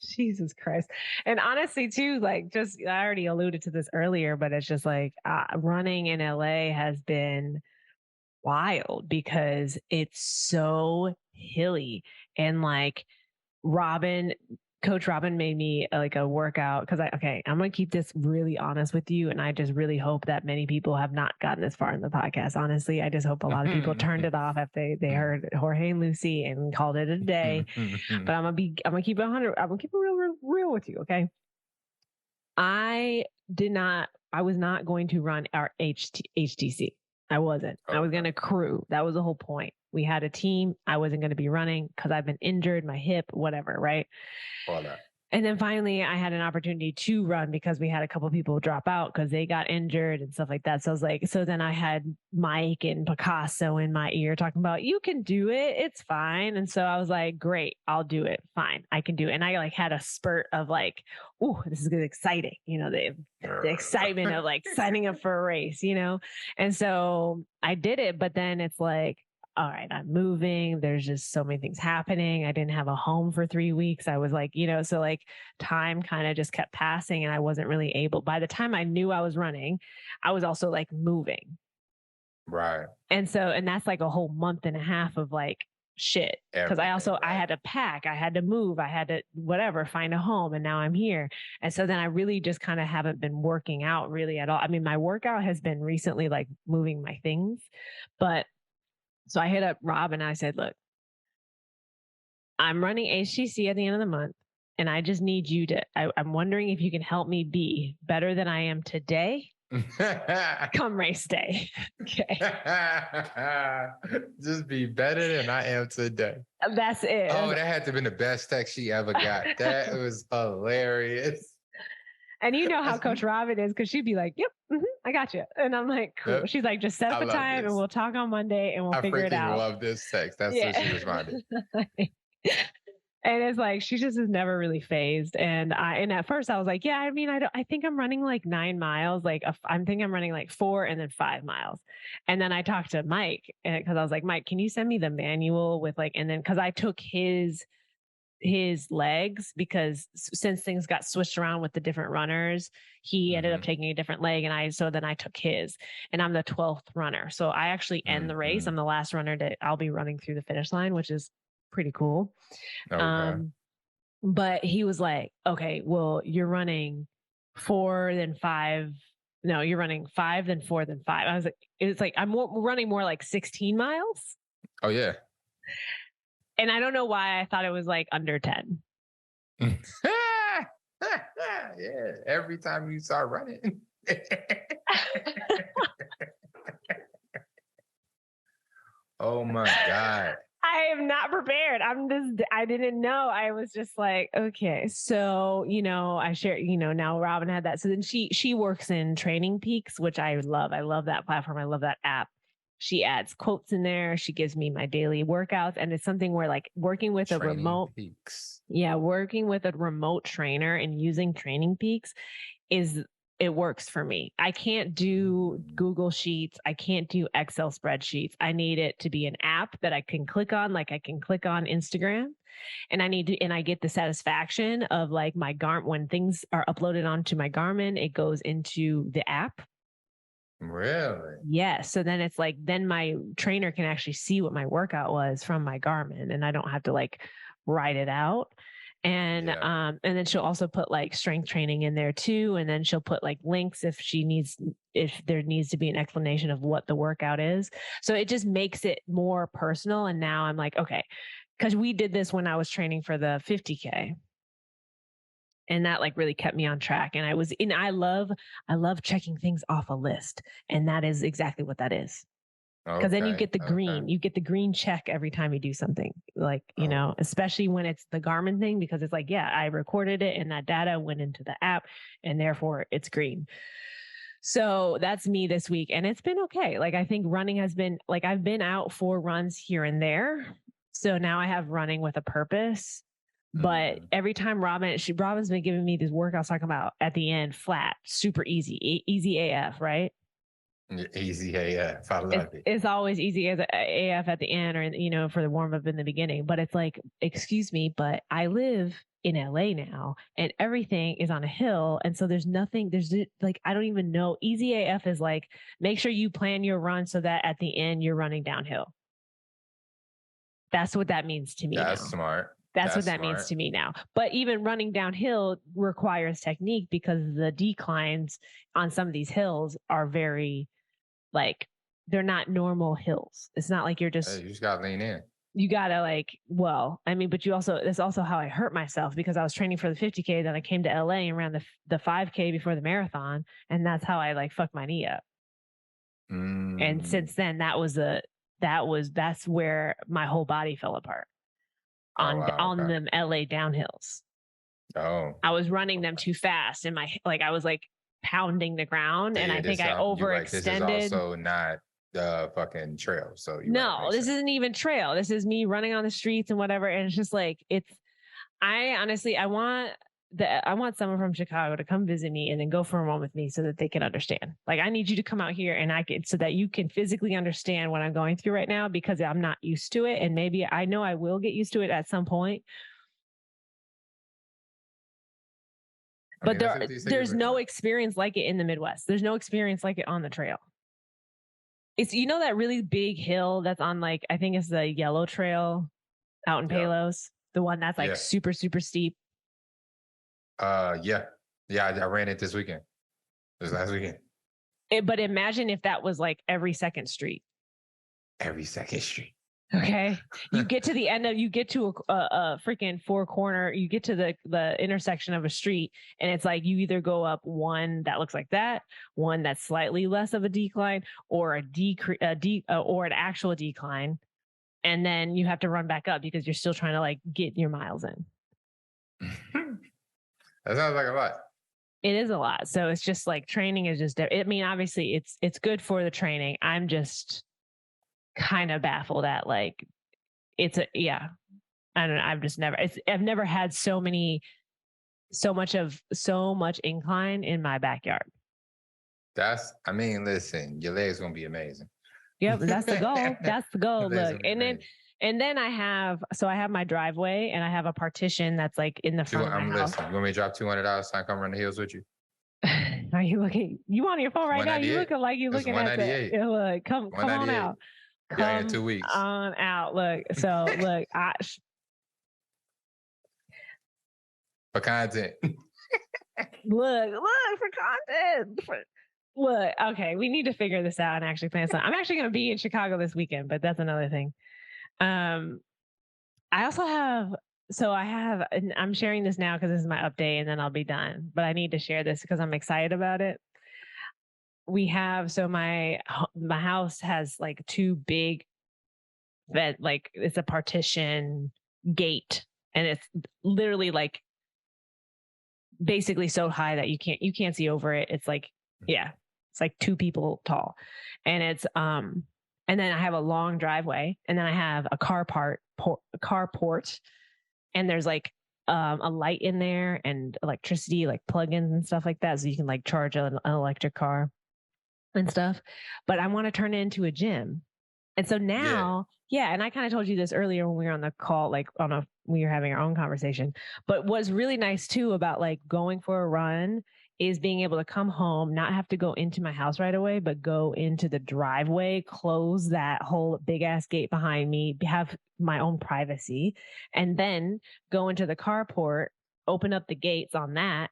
S1: Jesus Christ. And honestly too, like, just, I already alluded to this earlier, but it's just like running in LA has been wild because it's so hilly. And like Coach Robin made me like a workout because I'm going to keep this really honest with you. And I just really hope that many people have not gotten this far in the podcast. Honestly, I just hope a lot of people turned it off after they heard Jorge and Lucy and called it a day. But I'm going to keep it 100. I'm going to keep it real with you. Okay. I was not going to run our HTC. I wasn't. I was going to crew. That was the whole point. We had a team. I wasn't going to be running because I've been injured, my hip, whatever, right?
S2: All that.
S1: And then finally I had an opportunity to run because we had a couple of people drop out because they got injured and stuff like that. So I was like, so then I had Mike and Picasso in my ear talking about, you can do it. It's fine. And so I was like, great, I'll do it. Fine. I can do it. And I like had a spurt of like, oh, this is good, exciting. You know, the excitement of like signing up for a race, you know? And so I did it, but then it's like, all right, I'm moving. There's just so many things happening. I didn't have a home for 3 weeks. I was like, you know, so like time kind of just kept passing and I wasn't really able. By the time I knew I was running, I was also like moving.
S2: Right.
S1: And that's like a whole month and a half of like shit. Because I had to pack, I had to move, I had to whatever, find a home. And now I'm here. And so then I really just kind of haven't been working out really at all. I mean, my workout has been recently like moving my things, but so I hit up Rob and I said, look, I'm running HTC at the end of the month and I just need you I'm wondering if you can help me be better than I am today. Come race day. Okay.
S2: Just be better than I am today.
S1: That's it.
S2: Oh, that had to have been the best text she ever got. That was hilarious.
S1: And you know how Coach Robin is because she'd be like, yep, I got you. And I'm like, cool. Yep. She's like, just set up a time and we'll talk on Monday and we'll figure it out.
S2: I freaking love this text. That's what she responded.
S1: And it's like, she just is never really phased. And at first I was like, yeah, I mean, I think I'm running like 9 miles. Like I'm thinking I'm running like 4 and then 5 miles. And then I talked to Mike because I was like, Mike, can you send me the manual with like, and then because I took his legs because since things got switched around with the different runners, he ended up taking a different leg. And so then I took his, and I'm the 12th runner. So I actually end the race. I'm the last runner I'll be running through the finish line, which is pretty cool.
S2: Okay.
S1: But he was like, okay, well, you're running 4, then 5. No, you're running 5, then 4, then 5. I was like, it's like, I'm running more like 16 miles.
S2: Oh, yeah.
S1: And I don't know why I thought it was like under 10.
S2: Yeah. Every time you start running. Oh my God.
S1: I am not prepared. I didn't know. I was just like, okay. So, I share, now Robin had that. So then she works in Training Peaks, which I love. I love that platform. I love that app. She adds quotes in there. She gives me my daily workouts. And it's something where like working with
S2: Training
S1: a remote.
S2: Peaks.
S1: Yeah. Working with a remote trainer and using Training Peaks it works for me. I can't do Google Sheets. I can't do Excel spreadsheets. I need it to be an app that I can click on, like I can click on Instagram. And I get the satisfaction of like my Garmin, when things are uploaded onto my Garmin, it goes into the app.
S2: Really?
S1: Yes. So then it's like, then my trainer can actually see what my workout was from my Garmin, and I don't have to like write it out. And then she'll also put like strength training in there too. And then she'll put like links if there needs to be an explanation of what the workout is. So it just makes it more personal. And now I'm like, okay, because we did this when I was training for the 50K. And that like really kept me on track. And I love checking things off a list. And that is exactly what that is. Because then you get the green check every time you do something, like, especially when it's the Garmin thing, because it's like, yeah, I recorded it and that data went into the app and therefore it's green. So that's me this week. And it's been okay. Like, I think running has been like, I've been out for runs here and there. So now I have running with a purpose. But every time Robin's been giving me these workouts talking about at the end, flat, super easy AF, right?
S2: Easy AF. I love it.
S1: It's always easy as AF at the end, or, for the warm up in the beginning. But it's like, excuse me, but I live in LA now and everything is on a hill. And so there's like, I don't even know. Easy AF is like, make sure you plan your run so that at the end you're running downhill. That's what that means to me.
S2: That's smart.
S1: That's what that means to me now. But even running downhill requires technique, because the declines on some of these hills are very, like, they're not normal hills. It's not like you just
S2: gotta lean in.
S1: You gotta but that's also how I hurt myself, because I was training for the 50K. Then I came to LA and ran the 5K before the marathon. And that's how I like fucked my knee up. And since then, that's where my whole body fell apart. On them LA downhills.
S2: Oh,
S1: I was running them too fast, and I was like pounding the ground, and I think I overextended. This is
S2: also not the fucking trail. So
S1: this isn't even trail. This is me running on the streets and whatever. And it's just like, I honestly, I want someone from Chicago to come visit me and then go for a run with me so that they can understand. Like, I need you to come out here so that you can physically understand what I'm going through right now, because I'm not used to it. And maybe I know I will get used to it at some point. But there's no experience like it in the Midwest. There's no experience like it on the trail. It's, that really big hill that's on, like, I think it's the Yellow Trail out in Palos, the one that's like super, super steep.
S2: Yeah, I ran it this weekend. It was last weekend.
S1: But imagine if that was like every second street.
S2: Every second street.
S1: Okay. You get to the end you get to a freaking 4-corner, you get to the intersection of a street, and it's like, you either go up one that looks like that, one that's slightly less of a decline, or or an actual decline. And then you have to run back up because you're still trying to like get your miles in.
S2: That sounds like a lot.
S1: It is a lot. So it's just like, training is just, I mean, obviously it's good for the training. I'm just kind of baffled at, like, I don't know. I've never had so much incline in my backyard.
S2: Listen, your legs gonna be amazing.
S1: Yep, that's the goal. That's the goal. Look, and then I have my driveway and I have a partition that's like in the front of my house.
S2: Listening. You want me to drop $200 so I come run the hills with you?
S1: Are you looking? You on your phone right now? You looking like you looking at the. Look, come on out.
S2: Come in 2 weeks.
S1: On out. Look, so look,
S2: for content.
S1: look for content. Look, okay, we need to figure this out and actually plan something. I'm actually going to be in Chicago this weekend, but that's another thing. I also have, and I'm sharing this now because this is my update and then I'll be done, but I need to share this because I'm excited about it. We have, my house has like two big it's a partition gate and it's literally like basically so high that you can't see over it. It's like, yeah, it's like 2 people tall. And it's, and then I have a long driveway and then I have a carport and there's like, a light in there and electricity, like plugins and stuff like that. So you can like charge an electric car and stuff, but I want to turn it into a gym. And so now, and I kind of told you this earlier when we were on the call, like we were having our own conversation, but what's really nice too about like going for a run is being able to come home, not have to go into my house right away, but go into the driveway, close that whole big ass gate behind me, have my own privacy, and then go into the carport, open up the gates on that,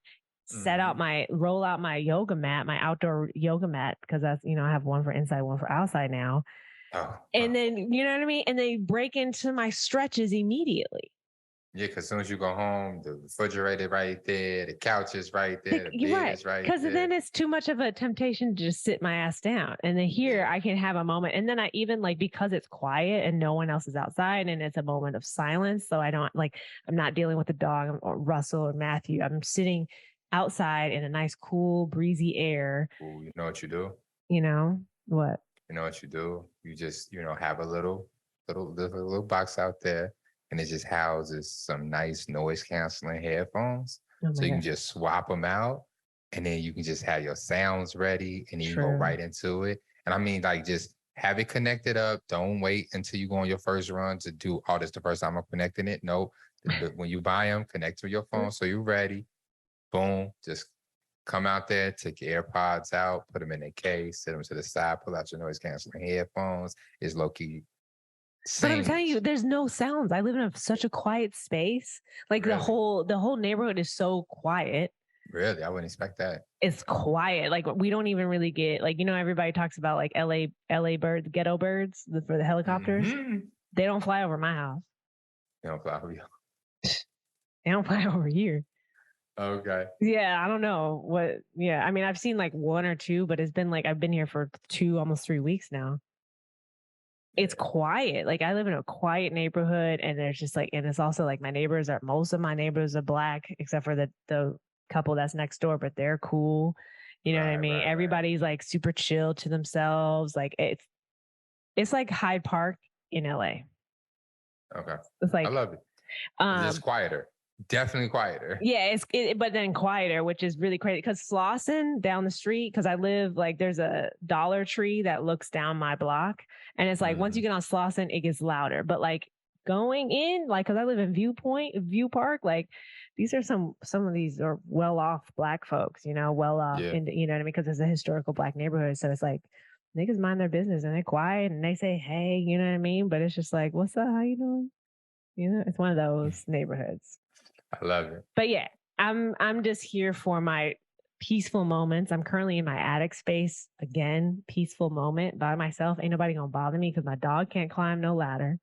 S1: roll out my yoga mat, my outdoor yoga mat, because that's, I have one for inside, one for outside now. And then, you know what I mean? And they break into my stretches immediately.
S2: Yeah, because as soon as you go home, the refrigerator right there, the couch is right there, the bed is right there.
S1: Because then it's too much of a temptation to just sit my ass down. And then here I can have a moment. And then I even because it's quiet and no one else is outside and it's a moment of silence. So I don't I'm not dealing with the dog or Russell or Matthew. I'm sitting outside in a nice, cool, breezy air.
S2: Ooh, you know what you do?
S1: You know what?
S2: You know what you do? You just, have a little box out there. And it just houses some nice noise canceling headphones. So you can just swap them out and then you can just have your sounds ready and you can go right into it. And just have it connected up. Don't wait until you go on your first run to do all this the first time I'm connecting it. No, when you buy them, connect to your phone so you're ready. Boom, just come out there, take your AirPods out, put them in a case, set them to the side, pull out your noise canceling headphones. It's low-key.
S1: But I'm telling you, there's no sounds. I live in such a quiet space. Like really? the whole neighborhood is so quiet.
S2: Really? I wouldn't expect that.
S1: It's quiet. Like we don't even really get everybody talks about like LA birds, ghetto birds for the helicopters. Mm-hmm. They don't fly over my house.
S2: They don't fly over you.
S1: They don't fly over here.
S2: Okay.
S1: Yeah, I don't know what. Yeah, I mean, I've seen like 1 or 2, but it's been I've been here for 2, almost 3 weeks now. It's quiet. Like I live in a quiet neighborhood and there's just and it's also most of my neighbors are Black, except for the couple that's next door, but they're cool. You know what I mean? Right, everybody's super chill to themselves. It's like Hyde Park in LA.
S2: Okay. It's I love it. It's just quieter. Definitely quieter.
S1: Yeah, but then quieter, which is really crazy because Slauson down the street, because I live there's a Dollar Tree that looks down my block, and it's once you get on Slauson, it gets louder. But going in, because I live in View Park, these are some of these are well off Black folks, well off, and you know what I mean, because it's a historical Black neighborhood, so it's niggas mind their business and they're quiet and they say hey, you know what I mean, but it's just what's up, how you doing? It's one of those neighborhoods.
S2: I love it.
S1: But yeah, I'm just here for my peaceful moments. I'm currently in my attic space again, peaceful moment by myself. Ain't nobody gonna bother me because my dog can't climb no ladder.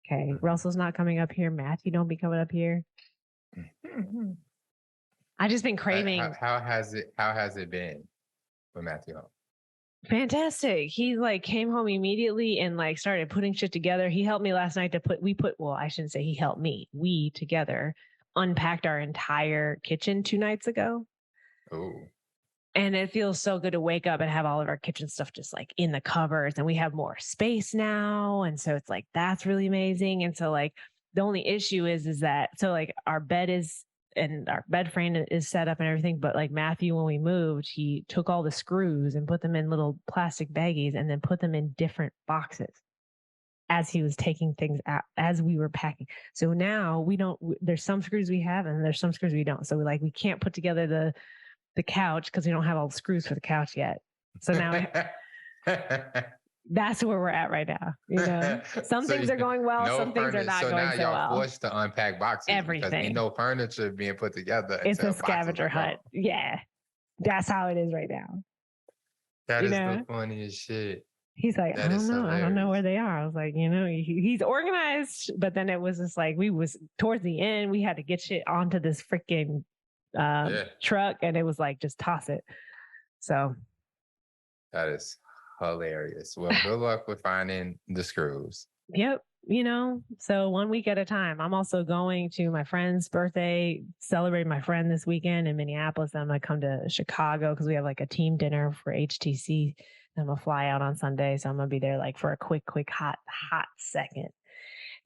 S1: Okay, Russell's not coming up here. Matthew don't be coming up here. I just been craving.
S2: How has it been with Matthew home?
S1: Fantastic. He came home immediately and started putting shit together. He helped me last night I shouldn't say he helped me. We together unpacked our entire kitchen 2 nights ago.
S2: Oh.
S1: And it feels so good to wake up and have all of our kitchen stuff just in the cupboards, and we have more space now. And so it's that's really amazing. And so the only issue is that, so like our bed is, and our bed frame is set up and everything. But like Matthew, when we moved, he took all the screws and put them in little plastic baggies and then put them in different boxes as he was taking things out, as we were packing. So now there's some screws we have and there's some screws we don't. So we can't put together the couch because we don't have all the screws for the couch yet. So now that's where we're at right now. You know, some things are going well, some things are not going so well. So now
S2: y'all forced to unpack boxes.
S1: Everything.
S2: Because ain't no furniture being put together.
S1: It's a scavenger hunt. Yeah. That's how it is right now.
S2: That is the funniest shit.
S1: He's like, I don't know. Hilarious. I don't know where they are. I was like, he's organized. But then it was just like, towards the end, we had to get shit onto this freaking truck. And it was like, just toss it. So.
S2: That is hilarious. Well, good luck with finding the screws.
S1: Yep. So 1 week at a time. I'm also going to my friend's birthday, celebrating my friend this weekend in Minneapolis. I'm going to come to Chicago because we have like a team dinner for HTC. I'm going to fly out on Sunday. So I'm going to be there like for a quick, hot second.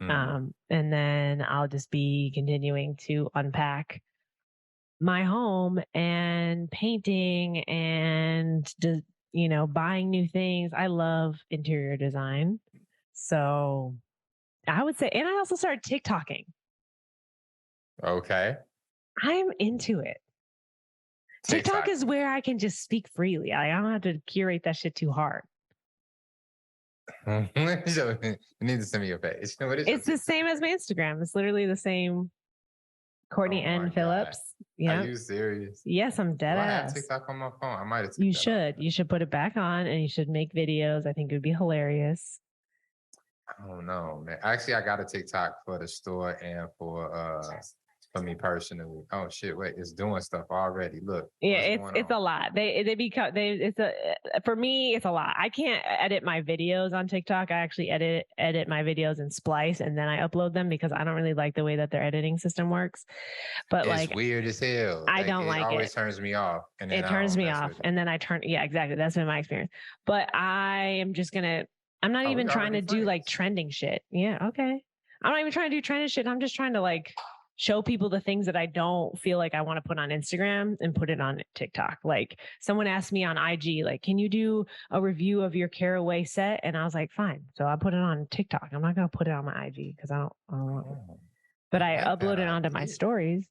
S1: And then I'll just be continuing to unpack my home and painting and just, buying new things. I love interior design. So I would say, and I also started TikToking.
S2: Okay.
S1: I'm into it. TikTok is where I can just speak freely. I don't have to curate that shit too hard.
S2: You need to send me your page. What is
S1: it's the same as my Instagram. It's literally the same. Courtney N. Phillips.
S2: Yeah. Are you serious?
S1: Yes, I'm dead ass.
S2: I have TikTok on my phone. I might have.
S1: You should. You should put it back on and you should make videos. I think it would be hilarious.
S2: I don't know, man. Actually, I got a TikTok for the store and for me personally. Oh shit! Wait, it's doing stuff already. Look.
S1: Yeah, it's a lot. For me, it's a lot. I can't edit my videos on TikTok. I actually edit my videos in Splice and then I upload them because I don't really like the way that their editing system works. But it's
S2: weird as hell.
S1: I don't like it.
S2: It always turns me off. And then
S1: it turns me off, and then I turn. Yeah, exactly. That's been my experience. But I am just gonna. I'm not even trying to do like trending shit. Yeah, okay. I'm not even trying to do trending shit. I'm just trying to like show people the things that I don't feel like I want to put on Instagram and put it on TikTok. Like someone asked me on IG, like, can you do a review of your Caraway set? And I was like, fine. So I put it on TikTok. I'm not going to put it on my IG because I don't want it. But I upload it onto my stories.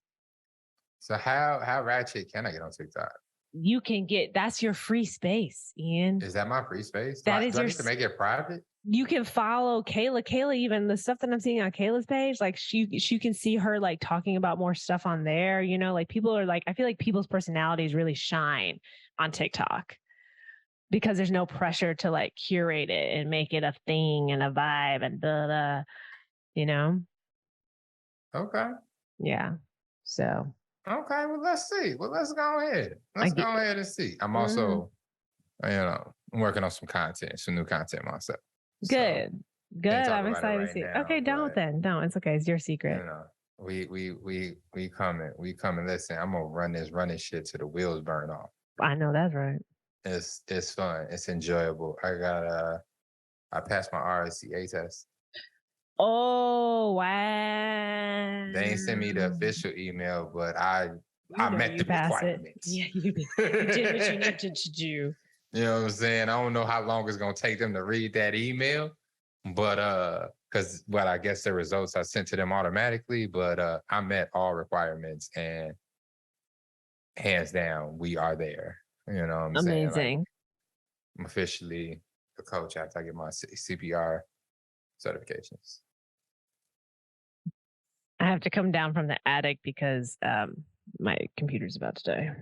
S2: So how ratchet can I get on TikTok?
S1: You can that's your free space, Ian.
S2: Is that my free space?
S1: Do I
S2: need to make it private?
S1: You can follow Kayla. Kayla, even the stuff that I'm seeing on Kayla's page, like she can see her like talking about more stuff on there. Like people are like, I feel like people's personalities really shine on TikTok because there's no pressure to like curate it and make it a thing and a vibe and
S2: Okay.
S1: Yeah. So.
S2: Okay, well, let's see. Well, let's go ahead. Let's go ahead and see. I'm also, I'm working on some new content myself.
S1: Good. I'm excited to see. Okay, don't. It's okay. It's your secret.
S2: We coming. Listen, I'm gonna run this running shit till the wheels burn off.
S1: I know that's right.
S2: It's fun. It's enjoyable. I passed my RSCA test.
S1: Oh, wow.
S2: They ain't sent me the official email, but I met the requirements.
S1: Yeah, you did what you needed to do.
S2: You know what I'm saying? I don't know how long it's going to take them to read that email, but I guess the results are sent to them automatically, but I met all requirements and hands down, we are there. You know what I'm saying?
S1: Amazing.
S2: Like, I'm officially a coach after I get my CPR certifications.
S1: I have to come down from the attic because my computer's about to die.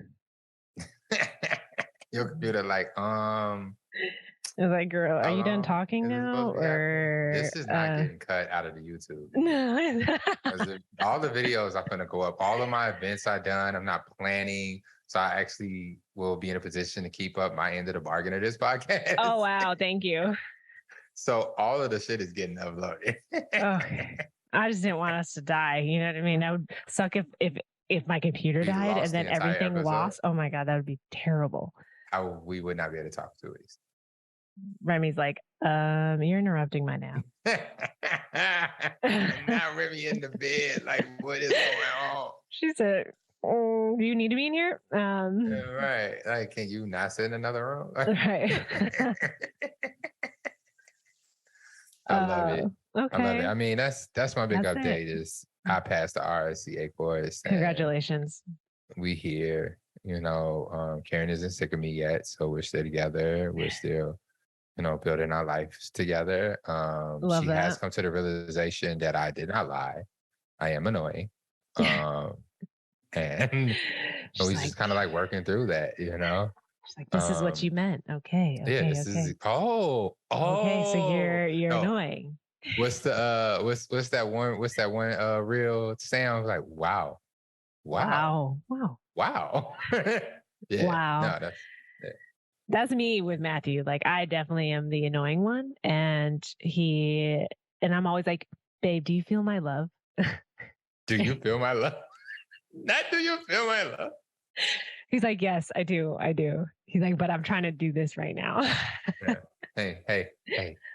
S2: Your computer, like,
S1: I was like, girl, are you done talking now? Or
S2: this is not getting cut out of the YouTube.
S1: No.
S2: All the videos are going to go up. All of my events are done. I'm not planning. So I actually will be in a position to keep up my end of the bargain of this podcast.
S1: Oh, wow. Thank you.
S2: So all of the shit is getting uploaded.
S1: Okay. I just didn't want us to die. You know what I mean? That would suck if my computer died and then everything lost. Oh my God, that would be terrible.
S2: We would not be able to talk 2 weeks.
S1: Remy's like, you're interrupting my nap.
S2: Now Remy in the bed. Like, what is going on?
S1: She said, do you need to be in here?
S2: Right. Like, can you not sit in another room?
S1: Right.
S2: I love it.
S1: Okay.
S2: I love it. I mean, that's my big
S1: That's
S2: update is I passed the RSCA course.
S1: Congratulations.
S2: We here, Karen isn't sick of me yet. So we're still together. We're still, building our lives together.
S1: Love
S2: she
S1: that.
S2: has come to the realization that I did not lie. I am annoying. And we
S1: like,
S2: just kind of like working through that,
S1: She's like, this is what you meant. Okay. Okay.
S2: Yeah,
S1: okay.
S2: Okay,
S1: So you're annoying.
S2: What's the what's that one real sound like? Wow.
S1: Wow.
S2: Yeah.
S1: Wow.
S2: No,
S1: that's me with Matthew. Like, I definitely am the annoying one, and I'm always like, babe, do you feel my love?
S2: Do you feel my love? Not do you feel my love?
S1: He's like, yes, I do. He's like, but I'm trying to do this right now.
S2: Yeah. Hey.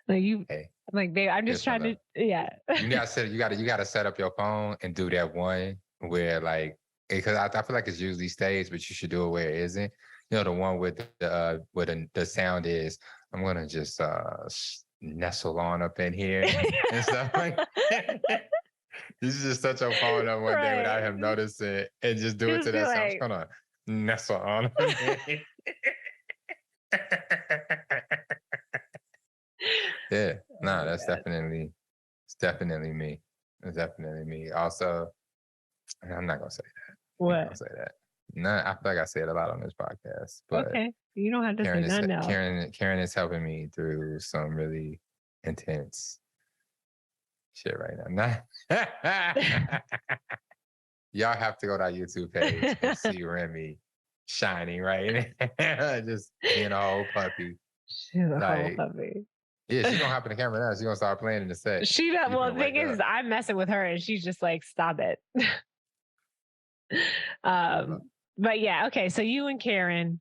S1: Like you.
S2: Hey.
S1: I'm like, babe, I'm just trying to. Yeah. You
S2: gotta set up your phone and do that one where like, because I feel like it's usually staged, but you should do it where it isn't. The one with the sound is, I'm gonna just nestle on up in here and stuff like. You should just touch your phone up one day without him noticing and just do it to that sound. I'm just gonna nestle on. Yeah, no, that's definitely me. It's definitely me. Also, I'm not gonna say that.
S1: What?
S2: I'm not gonna say that. No, I feel like I say it a lot on this podcast. But
S1: okay, you don't have to say that now.
S2: Karen is helping me through some really intense shit right now. Y'all have to go to our YouTube page and see Remy shining, right? Just being a whole puppy.
S1: She's a whole puppy.
S2: Yeah, she's gonna hop in the camera now. She's gonna start playing in the set.
S1: Well, the thing is, I'm messing with her, and she's just like, "Stop it." But yeah, okay. So you and Karen,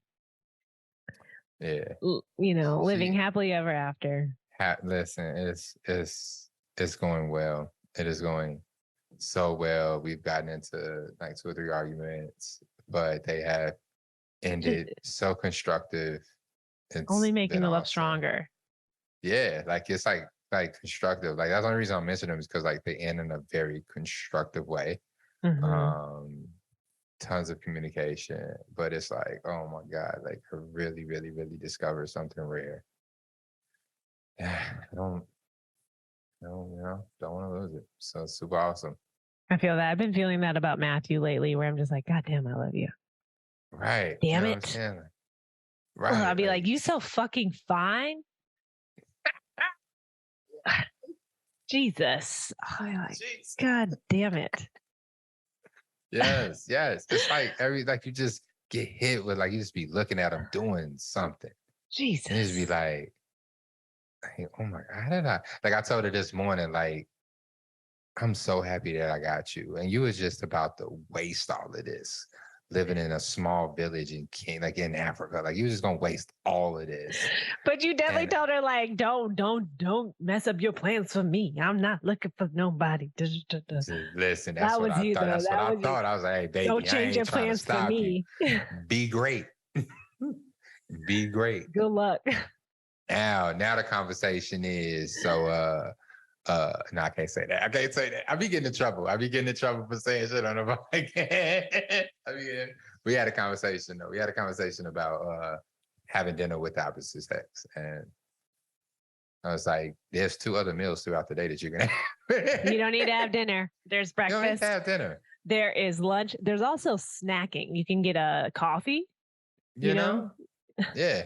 S2: yeah,
S1: living happily ever after.
S2: Listen, it's going well. It is going so well. We've gotten into like 2 or 3 arguments, but they have ended so constructive. It's
S1: only making the love stronger.
S2: Yeah, like it's like constructive. Like that's the only reason I'm mentioning them is because like they end in a very constructive way. Mm-hmm. Tons of communication, but it's like, oh my God, like I really, really, really discovered something rare. I don't want to lose it. So it's super awesome.
S1: I feel that. I've been feeling that about Matthew lately, where I'm just like, God damn, I love you.
S2: Right.
S1: Damn it. Right. I'll be like, you so fucking fine. Jesus. God damn it.
S2: Yes. It's like you just get hit with like you just be looking at him doing something.
S1: Jesus.
S2: And just be like, oh my God, how did I? Like I told her this morning, like, I'm so happy that I got you. And you was just about to waste all of this. Living in a small village in Africa. Like you was just gonna waste all of this.
S1: But you definitely told her, like, don't mess up your plans for me. I'm not looking for nobody.
S2: Listen, that's what I thought. That's what I thought. I was like, hey, baby,
S1: don't change your plans for me.
S2: Be great. Be great.
S1: Good luck.
S2: Now the conversation is so no, I can't say that. I be getting in trouble. For saying shit on the podcast. We had a conversation though. We had a conversation about having dinner with the opposite sex. And I was like, there's 2 other meals throughout the day that you're gonna have.
S1: You don't need to have dinner. There's breakfast.
S2: You don't need to have dinner.
S1: There is lunch. There's also snacking. You can get a coffee. You know?
S2: Yeah.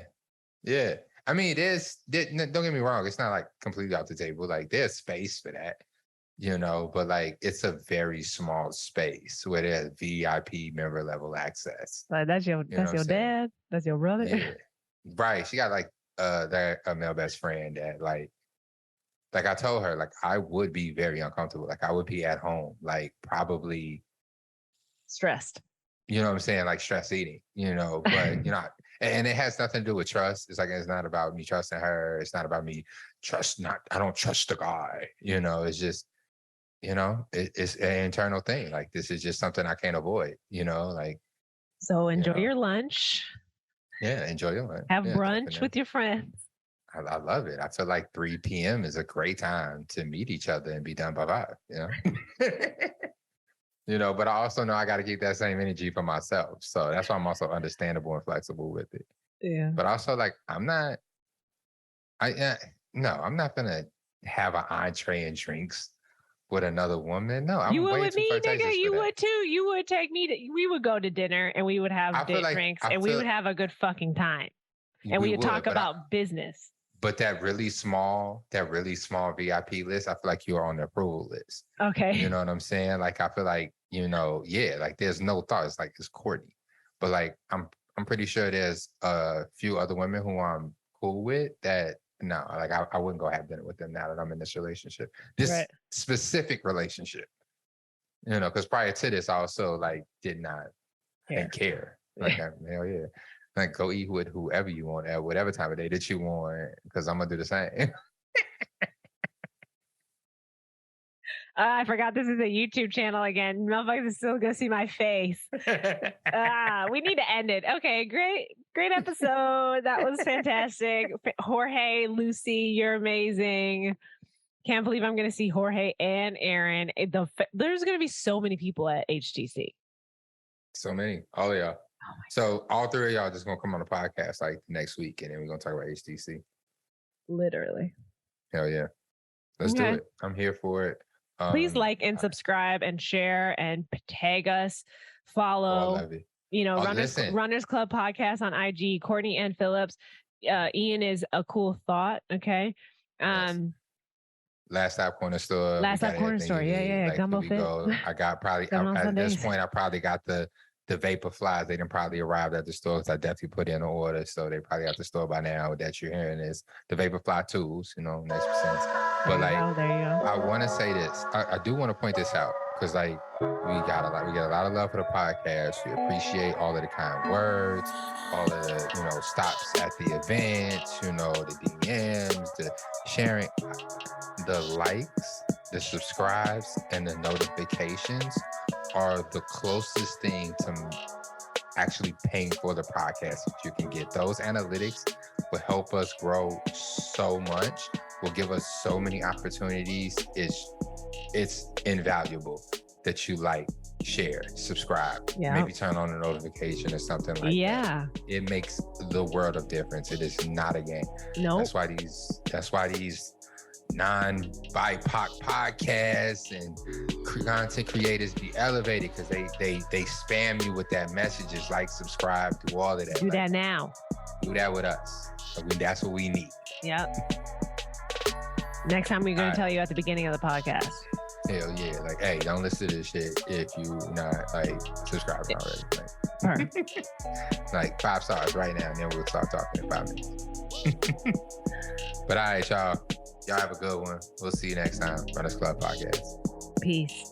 S2: I mean, don't get me wrong, it's not like completely off the table. Like there's space for that, but like it's a very small space where there's VIP member level access.
S1: Like that's your dad, that's your brother.
S2: Yeah. Right. She got like a male best friend that like I told her, like I would be very uncomfortable. Like I would be at home, like probably
S1: stressed.
S2: You know what I'm saying? Like stress eating, but And it has nothing to do with trust. It's like, it's not about me trusting her. It's not about me I don't trust the guy. It's just, it's an internal thing. Like, this is just something I can't avoid, like.
S1: So enjoy your lunch.
S2: Yeah, enjoy your lunch.
S1: Have brunch with your friends.
S2: I love it. I feel like 3 p.m. is a great time to meet each other and be done by 5, but I also know I got to keep that same energy for myself. So that's why I'm also understandable and flexible with it.
S1: Yeah.
S2: But also, like, I'm not going to have an entree and drinks with another woman. No, I'm way too flirtatious.
S1: You would too. You would take me we would go to dinner and we would have drinks and we would have a good fucking time. And we would talk about business.
S2: But that really small VIP list, I feel like you're on the approval list.
S1: Okay.
S2: You know what I'm saying? Like, I feel like, like, there's no thought. It's like, it's Courtney. But like, I'm pretty sure there's a few other women who I'm cool with that, no, like, I wouldn't go have dinner with them now that I'm in this relationship. This specific relationship. Because prior to this, I also, like, did not care. Like, hell yeah. Like, go eat with whoever you want at whatever time of day that you want, because I'm going to do the same.
S1: I forgot this is a YouTube channel again. Motherfuckers are still going to see my face. We need to end it. Okay, great episode. That was fantastic. Jorge, Lucy, you're amazing. Can't believe I'm going to see Jorge and Aaron. There's going to be so many people at HTC.
S2: So many. Oh, yeah. So all 3 of y'all just gonna come on the podcast like next week, and then we're gonna talk about HTC.
S1: Literally.
S2: Hell yeah. Let's do it. I'm here for it.
S1: Please like and subscribe and share and tag us. Follow.
S2: I love it.
S1: Runners Club podcast on IG. Courtney and Phillips. Ian is a cool thought. Okay.
S2: Last Stop Corner Store.
S1: Yeah.
S2: Like,
S1: Gumbo Fit.
S2: I got probably at this point. I probably got the Vapor Flies. They didn't probably arrived at the store because I definitely put in an order. So they probably at the store by now. That you're hearing is the Vapor Fly tools, next sense. But like, I want to say this. I do want to point this out because like we get a lot of love for the podcast. We appreciate all of the kind words, all of the stops at the events, the DMs, the sharing, the likes, the subscribes, and the notifications are the closest thing to actually paying for the podcast that you can get. Those analytics will help us grow so much, will give us so many opportunities. It's invaluable that you like, share, subscribe, maybe turn on a notification or something like that. It makes the world of difference. It is not a game.
S1: No.
S2: That's why these non-BIPOC podcasts and content creators be elevated because they spam you with that messages, like, subscribe, do all of that.
S1: Do that now.
S2: Do that with us. That's what we need.
S1: Yep. Next time we're going to tell you at the beginning of the podcast.
S2: Hell yeah. Like, hey, don't listen to this shit if you not like subscribed already. Like, like 5 stars right now, and then we'll start talking in 5 minutes. But all right, y'all. Y'all have a good one. We'll see you next time. Runners Club Podcast.
S1: Peace.